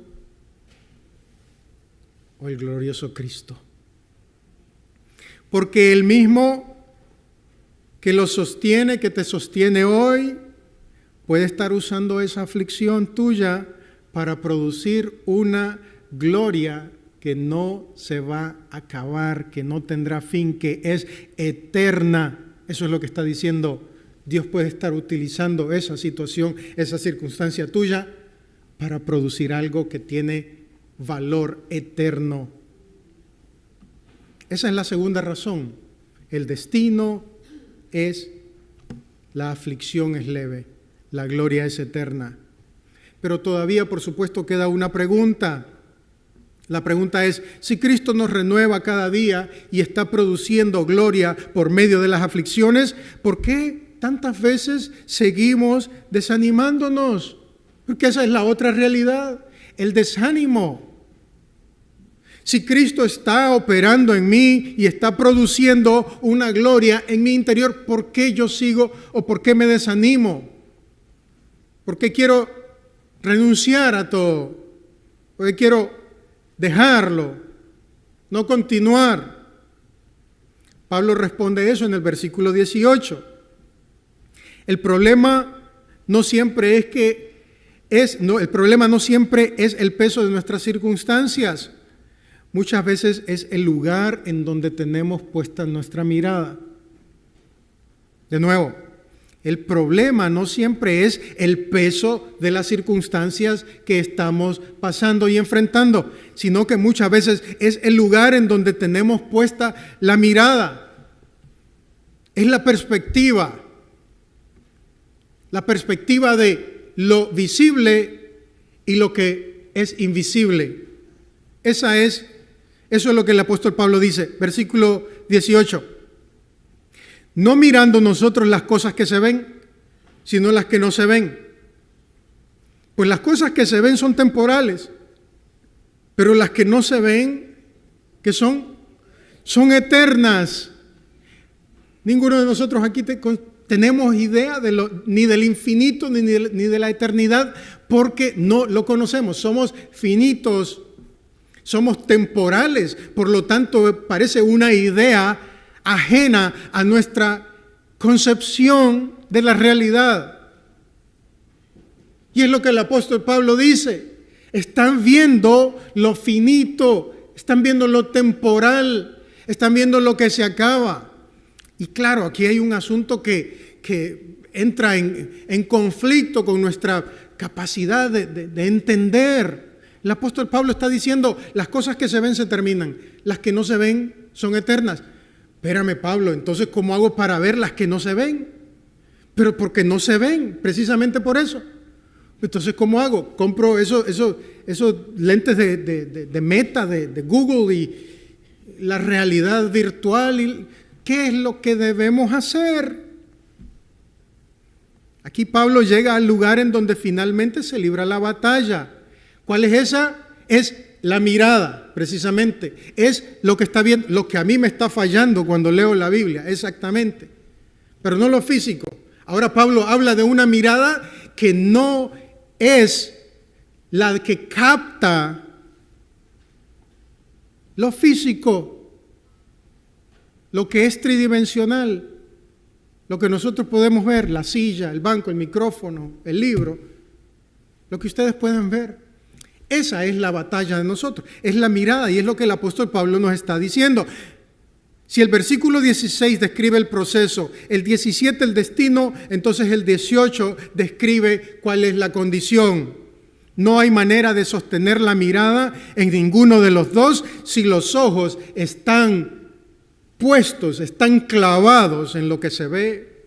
o el glorioso Cristo. Porque el mismo que lo sostiene, que te sostiene hoy, puede estar usando esa aflicción tuya para producir una gloria que no se va a acabar, que no tendrá fin, que es eterna. Eso es lo que está diciendo. Dios puede estar utilizando esa situación, esa circunstancia tuya para producir algo que tiene valor eterno. Esa es la segunda razón. El destino es, la aflicción es leve, la gloria es eterna. Pero todavía, por supuesto, queda una pregunta. La pregunta es, si Cristo nos renueva cada día y está produciendo gloria por medio de las aflicciones, ¿por qué tantas veces seguimos desanimándonos? Porque esa es la otra realidad, el desánimo. Si Cristo está operando en mí y está produciendo una gloria en mi interior, ¿por qué yo sigo o por qué me desanimo? ¿Por qué quiero renunciar a todo? ¿Por qué quiero dejarlo, no continuar? Pablo responde eso en el versículo 18. El problema no siempre es el peso de nuestras circunstancias. Muchas veces es el lugar en donde tenemos puesta nuestra mirada. De nuevo, el problema no siempre es el peso de las circunstancias que estamos pasando y enfrentando, sino que muchas veces es el lugar en donde tenemos puesta la mirada. Es la perspectiva. La perspectiva de lo visible y lo que es invisible. Eso es lo que el apóstol Pablo dice, versículo 18. No mirando nosotros las cosas que se ven, sino las que no se ven. Pues las cosas que se ven son temporales, pero las que no se ven, ¿qué son? Son eternas. Ninguno de nosotros aquí tenemos idea ni del infinito ni de la eternidad, porque no lo conocemos. Somos finitos, somos temporales, por lo tanto parece una idea ajena a nuestra concepción de la realidad. Y es lo que el apóstol Pablo dice. Están viendo lo finito, están viendo lo temporal, están viendo lo que se acaba. Y claro, aquí hay un asunto que entra en conflicto con nuestra capacidad de entender. El apóstol Pablo está diciendo, las cosas que se ven se terminan, las que no se ven son eternas. Espérame, Pablo, entonces, ¿cómo hago para ver las que no se ven? Pero porque no se ven, precisamente por eso. Entonces, ¿cómo hago? Compro esos lentes de Meta, de Google y la realidad virtual. ¿Qué es lo que debemos hacer? Aquí Pablo llega al lugar en donde finalmente se libra la batalla. ¿Cuál es esa? Es la mirada, precisamente. Es lo que está bien, lo que a mí me está fallando cuando leo la Biblia, exactamente. Pero no lo físico. Ahora Pablo habla de una mirada que no es la que capta lo físico, lo que es tridimensional, lo que nosotros podemos ver, la silla, el banco, el micrófono, el libro, lo que ustedes pueden ver. Esa es la batalla de nosotros, es la mirada, y es lo que el apóstol Pablo nos está diciendo. Si el versículo 16 describe el proceso, el 17 el destino, entonces el 18 describe cuál es la condición. No hay manera de sostener la mirada en ninguno de los dos si los ojos están puestos, están clavados en lo que se ve.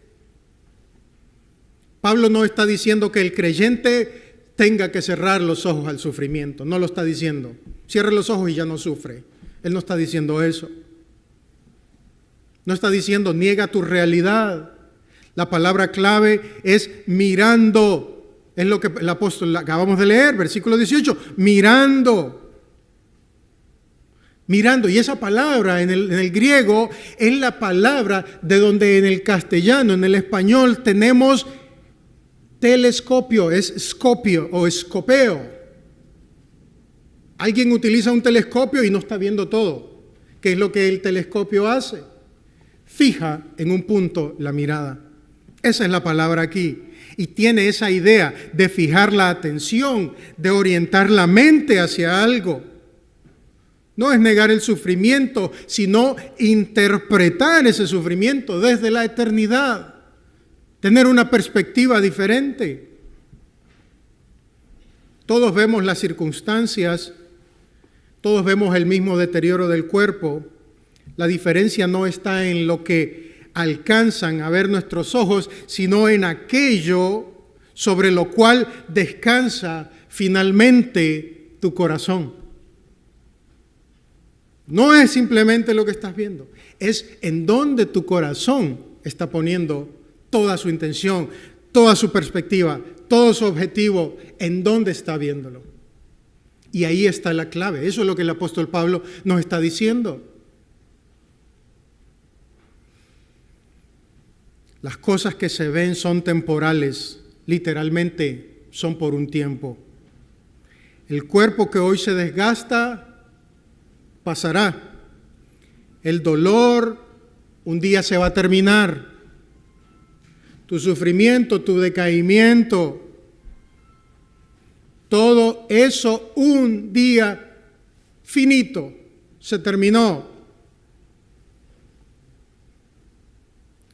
Pablo no está diciendo que el creyente tenga que cerrar los ojos al sufrimiento, no lo está diciendo. Cierra los ojos y ya no sufre. Él no está diciendo eso. No está diciendo niega tu realidad. La palabra clave es mirando. Es lo que el apóstol acabamos de leer, versículo 18. Mirando. Mirando. Y esa palabra en el griego es la palabra de donde en el castellano, en el español, tenemos telescopio. Es scopio o escopeo. Alguien utiliza un telescopio y no está viendo todo. ¿Qué es lo que el telescopio hace? Fija en un punto la mirada. Esa es la palabra aquí. Y tiene esa idea de fijar la atención, de orientar la mente hacia algo. No es negar el sufrimiento, sino interpretar ese sufrimiento desde la eternidad. Tener una perspectiva diferente. Todos vemos las circunstancias, todos vemos el mismo deterioro del cuerpo. La diferencia no está en lo que alcanzan a ver nuestros ojos, sino en aquello sobre lo cual descansa finalmente tu corazón. No es simplemente lo que estás viendo, es en donde tu corazón está poniendo toda su intención, toda su perspectiva, todo su objetivo, en dónde está viéndolo. Y ahí está la clave. Eso es lo que el apóstol Pablo nos está diciendo. Las cosas que se ven son temporales, literalmente son por un tiempo. El cuerpo que hoy se desgasta pasará. El dolor un día se va a terminar. Tu sufrimiento, tu decaimiento, todo eso un día finito se terminó.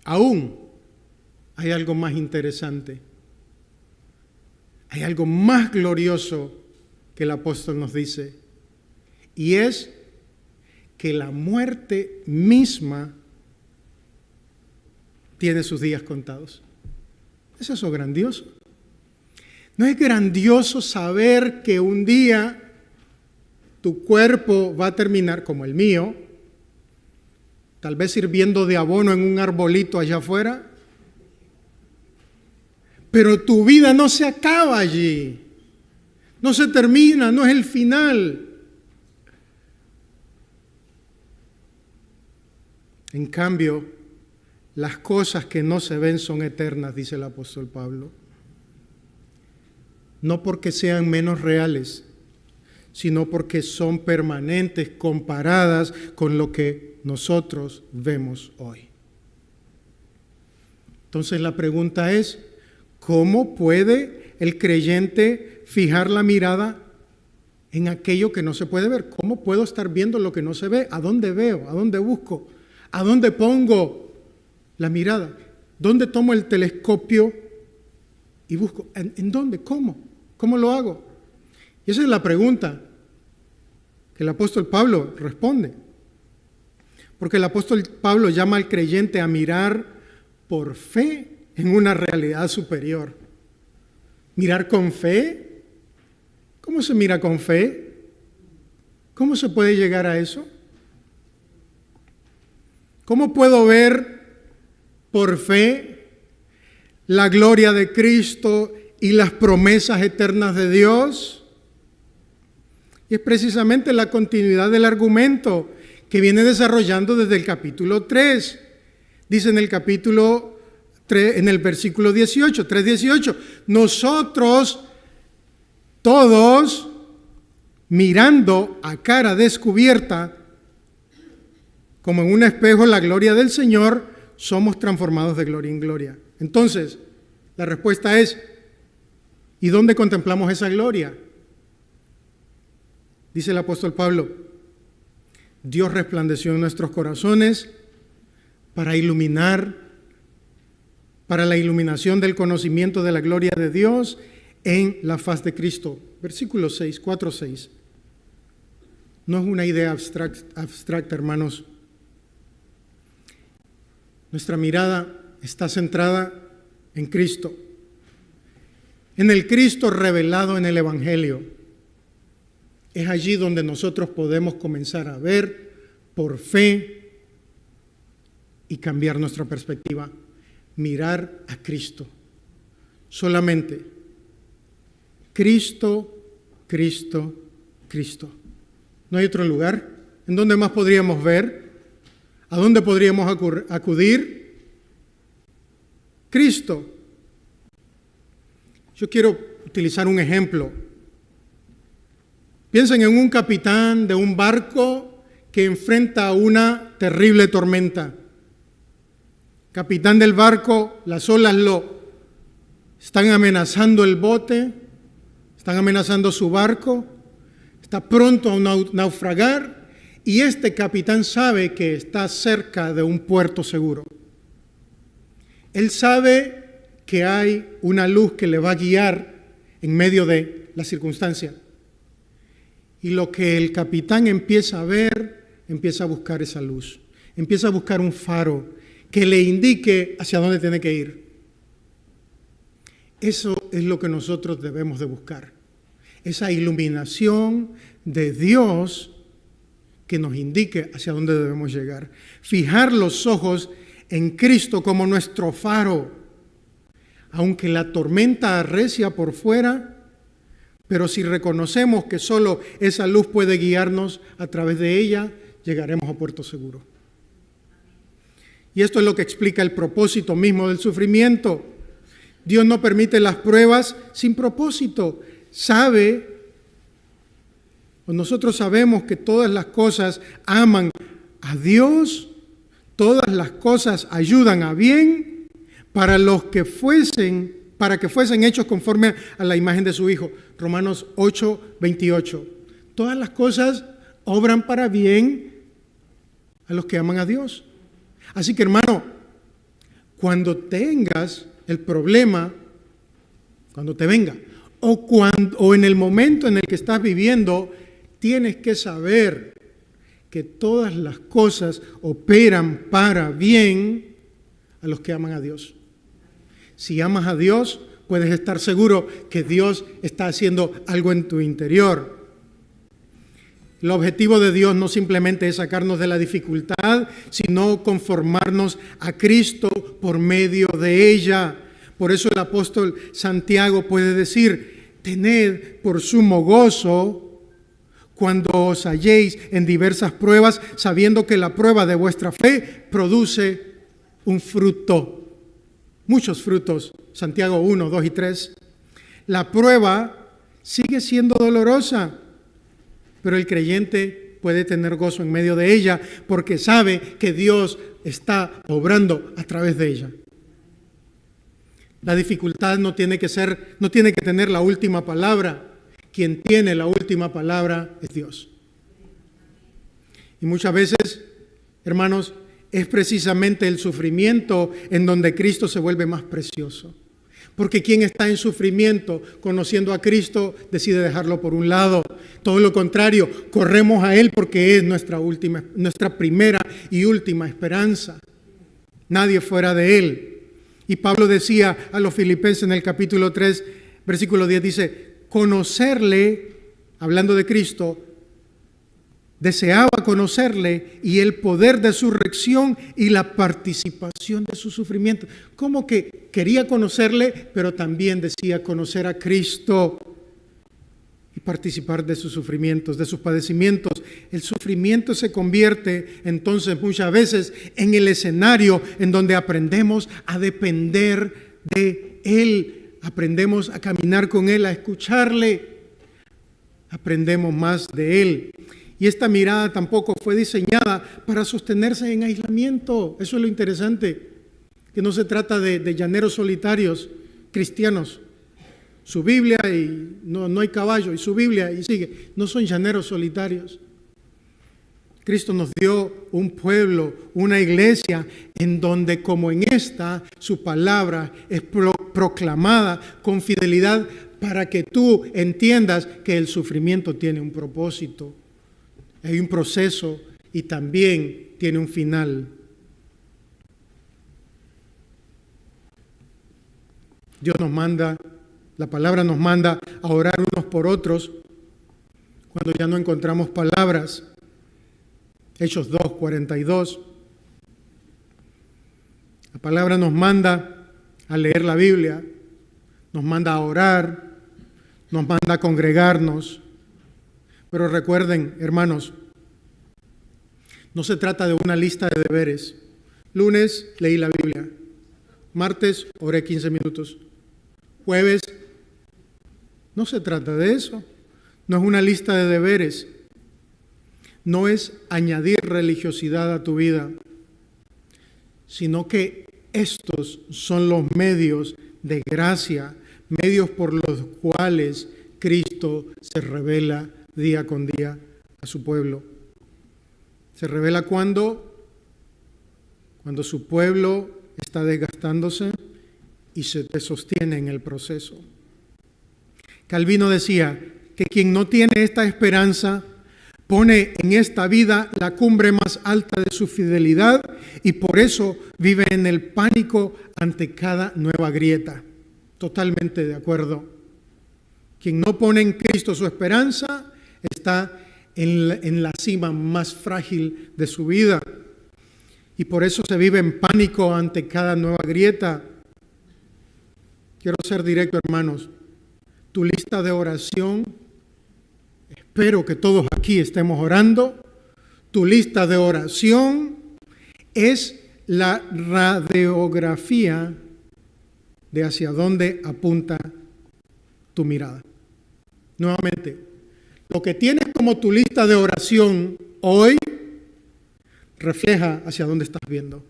Aún hay algo más interesante. Hay algo más glorioso que el apóstol nos dice. Y es que la muerte misma tiene sus días contados. ¿Es eso grandioso? ¿No es grandioso saber que un día tu cuerpo va a terminar como el mío, tal vez sirviendo de abono en un arbolito allá afuera? Pero tu vida no se acaba allí, no se termina, no es el final. En cambio, las cosas que no se ven son eternas, dice el apóstol Pablo. No porque sean menos reales, sino porque son permanentes comparadas con lo que nosotros vemos hoy. Entonces la pregunta es, ¿cómo puede el creyente fijar la mirada en aquello que no se puede ver? ¿Cómo puedo estar viendo lo que no se ve? ¿A dónde veo? ¿A dónde busco? ¿A dónde pongo la mirada? ¿Dónde tomo el telescopio y busco? ¿En dónde? ¿Cómo? ¿Cómo lo hago? Y esa es la pregunta que el apóstol Pablo responde. Porque el apóstol Pablo llama al creyente a mirar por fe en una realidad superior. ¿Mirar con fe? ¿Cómo se mira con fe? ¿Cómo se puede llegar a eso? ¿Cómo puedo ver por fe la gloria de Cristo y las promesas eternas de Dios? Y es precisamente la continuidad del argumento que viene desarrollando desde el capítulo 3. Dice en el capítulo 3, en el versículo 18, 3:18, nosotros todos mirando a cara descubierta, como en un espejo la gloria del Señor, somos transformados de gloria en gloria. Entonces, la respuesta es, ¿y dónde contemplamos esa gloria? Dice el apóstol Pablo, Dios resplandeció en nuestros corazones para la iluminación del conocimiento de la gloria de Dios en la faz de Cristo. Versículo 6, 4:6. No es una idea abstracta, hermanos. Nuestra mirada está centrada en Cristo, en el Cristo revelado en el Evangelio. Es allí donde nosotros podemos comenzar a ver por fe y cambiar nuestra perspectiva. Mirar a Cristo. Solamente Cristo, Cristo, Cristo. ¿No hay otro lugar? ¿En dónde más podríamos ver? ¿A dónde podríamos acudir? Cristo. Yo quiero utilizar un ejemplo. Piensen en un capitán de un barco que enfrenta una terrible tormenta. Capitán del barco, las olas lo están amenazando el bote, están amenazando su barco, está pronto a naufragar y este capitán sabe que está cerca de un puerto seguro. Él sabe que hay una luz que le va a guiar en medio de la circunstancia. Y lo que el capitán empieza a ver, empieza a buscar esa luz, empieza a buscar un faro que le indique hacia dónde tiene que ir. Eso es lo que nosotros debemos de buscar. Esa iluminación de Dios que nos indique hacia dónde debemos llegar. Fijar los ojos en Cristo como nuestro faro. Aunque la tormenta arrecia por fuera, pero si reconocemos que solo esa luz puede guiarnos a través de ella, llegaremos a puerto seguro. Y esto es lo que explica el propósito mismo del sufrimiento. Dios no permite las pruebas sin propósito. Nosotros sabemos que todas las cosas aman a Dios, todas las cosas ayudan a bien para que fuesen hechos conforme a la imagen de su Hijo. Romanos 8:28. Todas las cosas obran para bien a los que aman a Dios. Así que, hermano, cuando tengas el problema, cuando te venga, o en el momento en el que estás viviendo, tienes que saber que todas las cosas operan para bien a los que aman a Dios. Si amas a Dios, puedes estar seguro que Dios está haciendo algo en tu interior. El objetivo de Dios no simplemente es sacarnos de la dificultad, sino conformarnos a Cristo por medio de ella. Por eso el apóstol Santiago puede decir: tened por sumo gozo cuando os halléis en diversas pruebas, sabiendo que la prueba de vuestra fe produce un fruto. Muchos frutos. Santiago 1, 2 y 3. La prueba sigue siendo dolorosa, pero el creyente puede tener gozo en medio de ella porque sabe que Dios está obrando a través de ella. La dificultad no tiene que tener la última palabra. Quien tiene la última palabra es Dios. Y muchas veces, hermanos, es precisamente el sufrimiento en donde Cristo se vuelve más precioso. Porque quien está en sufrimiento, conociendo a Cristo, decide dejarlo por un lado. Todo lo contrario, corremos a Él porque es nuestra primera y última esperanza. Nadie fuera de Él. Y Pablo decía a los filipenses en el capítulo 3, versículo 10, dice: conocerle, hablando de Cristo, deseaba conocerle y el poder de su resurrección y la participación de su sufrimiento. Como que quería conocerle, pero también decía conocer a Cristo y participar de sus sufrimientos, de sus padecimientos. El sufrimiento se convierte entonces muchas veces en el escenario en donde aprendemos a depender de Él. Aprendemos a caminar con Él, a escucharle. Aprendemos más de Él. Y esta mirada tampoco fue diseñada para sostenerse en aislamiento. Eso es lo interesante, que no se trata de llaneros solitarios cristianos. Su Biblia y no hay caballo, y su Biblia y sigue. No son llaneros solitarios. Cristo nos dio un pueblo, una iglesia, en donde como en esta, su palabra es proclamada con fidelidad para que tú entiendas que el sufrimiento tiene un propósito, hay un proceso y también tiene un final. Dios nos manda, la palabra nos manda a orar unos por otros cuando ya no encontramos palabras. Hechos 2, 42. La palabra nos manda a leer la Biblia, nos manda a orar, nos manda a congregarnos. Pero recuerden, hermanos, no se trata de una lista de deberes. Lunes leí la Biblia, martes oré 15 minutos, jueves, no se trata de eso. No es una lista de deberes. No es añadir religiosidad a tu vida, sino que estos son los medios de gracia, medios por los cuales Cristo se revela día con día a su pueblo. Se revela cuando su pueblo está desgastándose y se te sostiene en el proceso. Calvino decía que quien no tiene esta esperanza pone en esta vida la cumbre más alta de su fidelidad y por eso vive en el pánico ante cada nueva grieta. Totalmente de acuerdo. Quien no pone en Cristo su esperanza está en la cima más frágil de su vida. Y por eso se vive en pánico ante cada nueva grieta. Quiero ser directo, hermanos. Tu lista de oración, espero que todos aquí estemos orando. Tu lista de oración es la radiografía de hacia dónde apunta tu mirada. Nuevamente, lo que tienes como tu lista de oración hoy refleja hacia dónde estás viendo.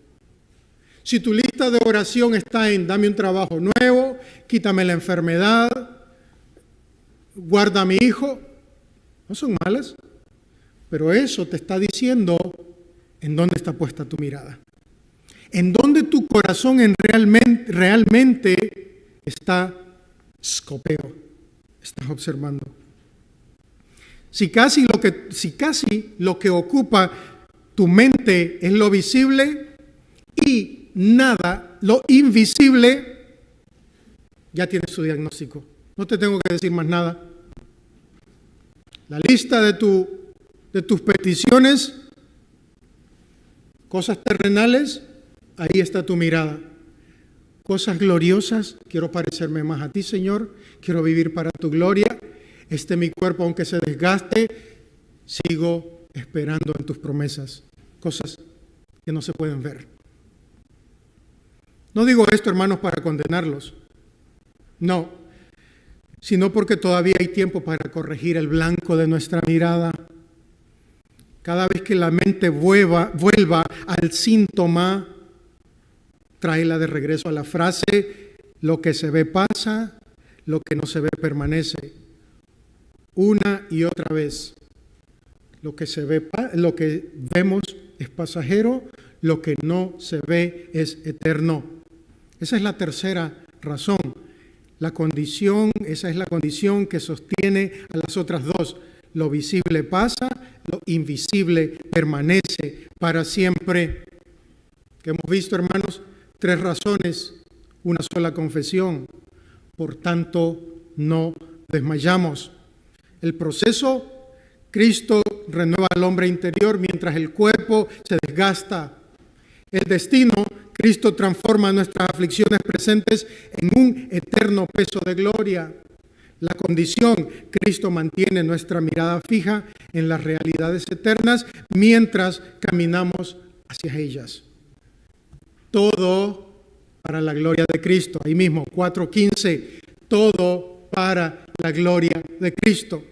Si tu lista de oración está en dame un trabajo nuevo, quítame la enfermedad, guarda a mi hijo, no son malas, pero eso te está diciendo en dónde está puesta tu mirada. En dónde tu corazón realmente está escopeo, estás observando. Si casi lo que ocupa tu mente es lo visible y nada, lo invisible, Ya tienes tu diagnóstico. No te tengo que decir más nada. La lista de tus peticiones, cosas terrenales, ahí está tu mirada. Cosas gloriosas, quiero parecerme más a ti, Señor. Quiero vivir para tu gloria. Mi cuerpo, aunque se desgaste, sigo esperando en tus promesas. Cosas que no se pueden ver. No digo esto, hermanos, para condenarlos. No, sino porque todavía hay tiempo para corregir el blanco de nuestra mirada. Cada vez que la mente vuelva al síntoma, tráela de regreso a la frase: lo que se ve pasa, lo que no se ve permanece. Una y otra vez. Lo que vemos es pasajero, lo que no se ve es eterno. Esa es la tercera razón. Esa es la condición que sostiene a las otras dos. Lo visible pasa, lo invisible permanece para siempre. Que hemos visto, hermanos, 3 razones, una sola confesión. Por tanto, no desmayamos. El proceso, Cristo renueva al hombre interior mientras el cuerpo se desgasta. El destino, Cristo transforma nuestras aflicciones presentes en un eterno peso de gloria. La condición, Cristo mantiene nuestra mirada fija en las realidades eternas mientras caminamos hacia ellas. Todo para la gloria de Cristo. Ahí mismo, 4:15, todo para la gloria de Cristo.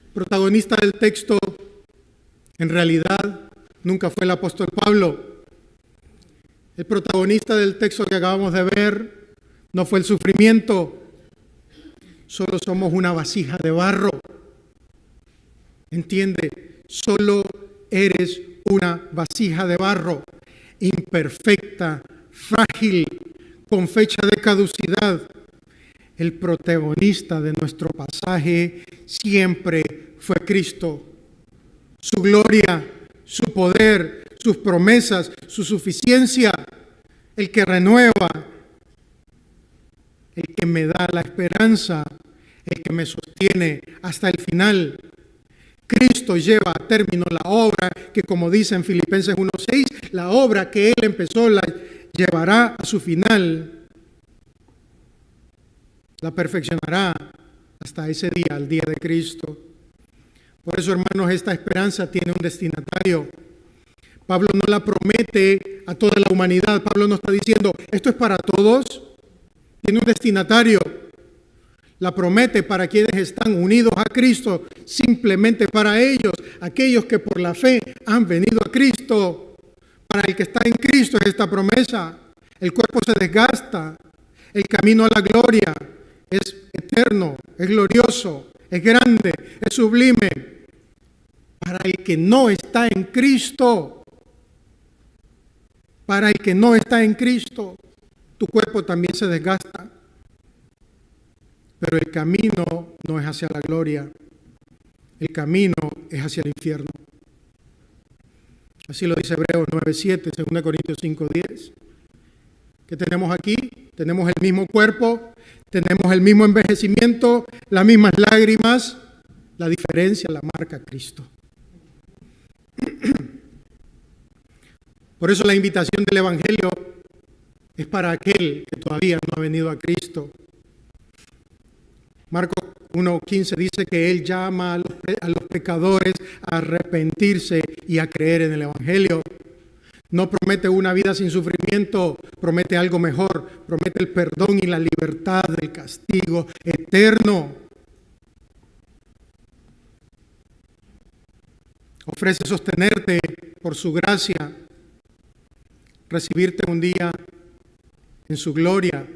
El protagonista del texto, en realidad, nunca fue el apóstol Pablo. El protagonista del texto que acabamos de ver no fue el sufrimiento. Solo somos una vasija de barro. ¿Entiende? Solo eres una vasija de barro, imperfecta, frágil, con fecha de caducidad. El protagonista de nuestro pasaje siempre fue Cristo. Su gloria, su poder, sus promesas, su suficiencia, el que renueva, el que me da la esperanza, el que me sostiene hasta el final. Cristo lleva a término la obra que, como dice en Filipenses 1:6, la obra que Él empezó la llevará a su final. La perfeccionará hasta ese día, el día de Cristo. Por eso, hermanos, esta esperanza tiene un destinatario. Pablo no la promete a toda la humanidad. Pablo no está diciendo, esto es para todos. Tiene un destinatario. La promete para quienes están unidos a Cristo, simplemente para ellos, aquellos que por la fe han venido a Cristo. Para el que está en Cristo es esta promesa. El cuerpo se desgasta. El camino a la gloria es eterno, es glorioso, es grande, es sublime. Para el que no está en Cristo, tu cuerpo también se desgasta. Pero el camino no es hacia la gloria, el camino es hacia el infierno. Así lo dice Hebreos 9:7, 2 Corintios 5:10. ¿Qué tenemos aquí? Tenemos el mismo cuerpo, tenemos el mismo envejecimiento, las mismas lágrimas. La diferencia la marca Cristo. Por eso la invitación del Evangelio es para aquel que todavía no ha venido a Cristo. Marcos 1:15 dice que Él llama a los pecadores a arrepentirse y a creer en el Evangelio. No promete una vida sin sufrimiento, promete algo mejor, promete el perdón y la libertad del castigo eterno. Ofrece sostenerte por su gracia, recibirte un día en su gloria.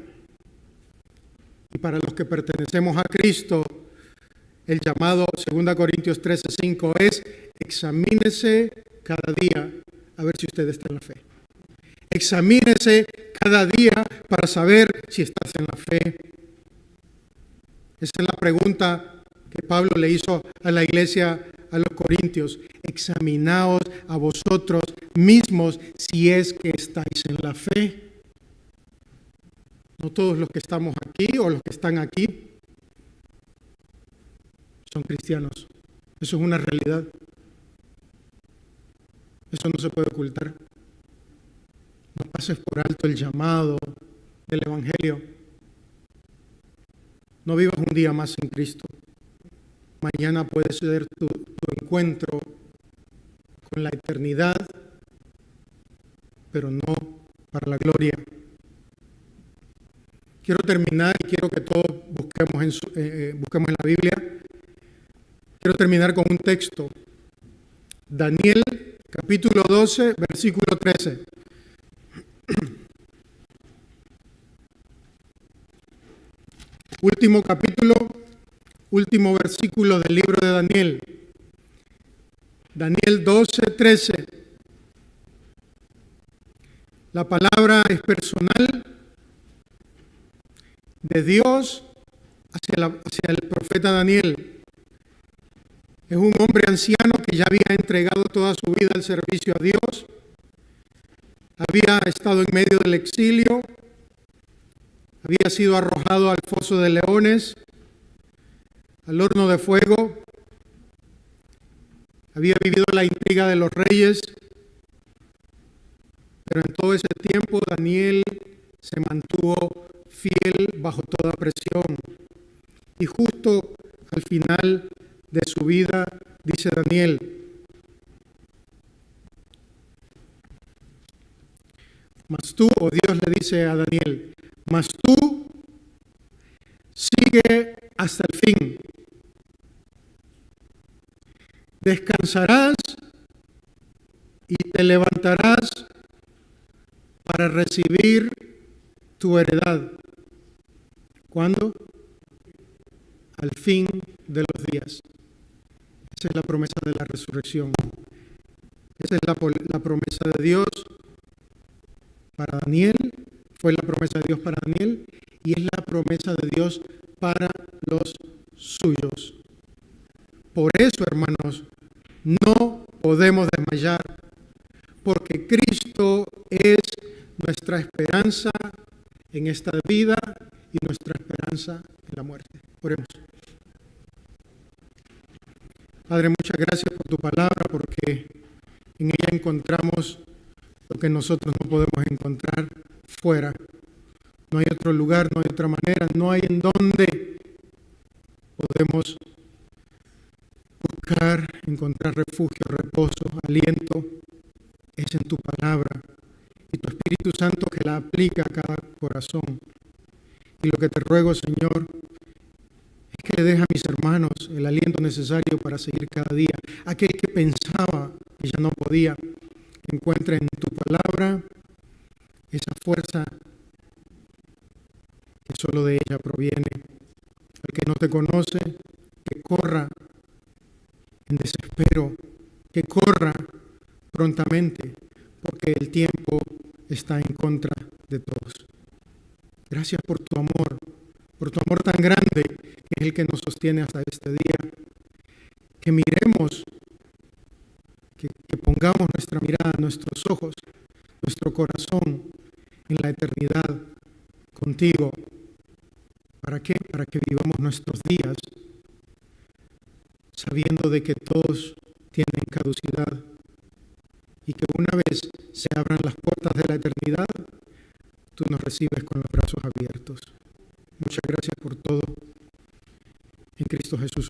Y para los que pertenecemos a Cristo, el llamado 2 Corintios 13:5 es: examínese cada día a ver si usted está en la fe. Examínese cada día para saber si estás en la fe. Esa es la pregunta que Pablo le hizo a la iglesia, a los corintios. Examinaos a vosotros mismos si es que estáis en la fe. No todos los que estamos aquí o los que están aquí son cristianos. Eso es una realidad. Eso no se puede ocultar. No pases por alto el llamado del Evangelio. No vivas un día más sin Cristo. Mañana puede ser tu encuentro con la eternidad, pero no para la gloria. Quiero terminar y quiero que todos busquemos en la Biblia. Quiero terminar con un texto. Daniel, capítulo 12, versículo 13. Último capítulo, último versículo del libro de Daniel. Daniel 12, 13. La palabra es personal de Dios hacia el profeta Daniel. Es un hombre anciano que ya había entregado toda su vida al servicio a Dios. Había estado en medio del exilio. Había sido arrojado al foso de leones, al horno de fuego. Había vivido la intriga de los reyes. Pero en todo ese tiempo Daniel se mantuvo fiel bajo toda presión. Y justo al final de su vida, dice Daniel: mas tú, o Dios le dice a Daniel, mas tú sigue hasta el fin. Descansarás y te levantarás para recibir tu heredad. ¿Cuándo? Al fin de los días. Esa es la promesa de la resurrección. Esa es la promesa de Dios para Daniel. Fue la promesa de Dios para Daniel y es la promesa de Dios para los suyos. Por eso, hermanos, no podemos desmayar, porque Cristo es nuestra esperanza en esta vida y nuestra esperanza en la muerte. Oremos. Padre, muchas gracias por tu palabra, porque en ella encontramos lo que nosotros no podemos encontrar fuera. No hay otro lugar, no hay otra manera, no hay en donde podemos buscar, encontrar refugio, reposo, aliento. Es en tu palabra y tu Espíritu Santo que la aplica a cada corazón. Y lo que te ruego, Señor, es que le dejes a mis hermanos el aliento necesario para seguir cada día. Aquel que pensaba que ya no podía, encuentre en tu palabra esa fuerza que solo de ella proviene. El que no te conoce, que corra en desespero, que corra prontamente, porque el tiempo está en contra de todos. Gracias por tu amor tan grande, que es el que nos sostiene hasta este día. Que miremos, que pongamos nuestra mirada, nuestros ojos, nuestro corazón en la eternidad contigo. ¿Para qué? Para que vivamos nuestros días sabiendo de que todos tienen caducidad y que una vez se abran las puertas de la eternidad, tú nos recibes con los brazos abiertos. Muchas gracias por todo. En Cristo Jesús.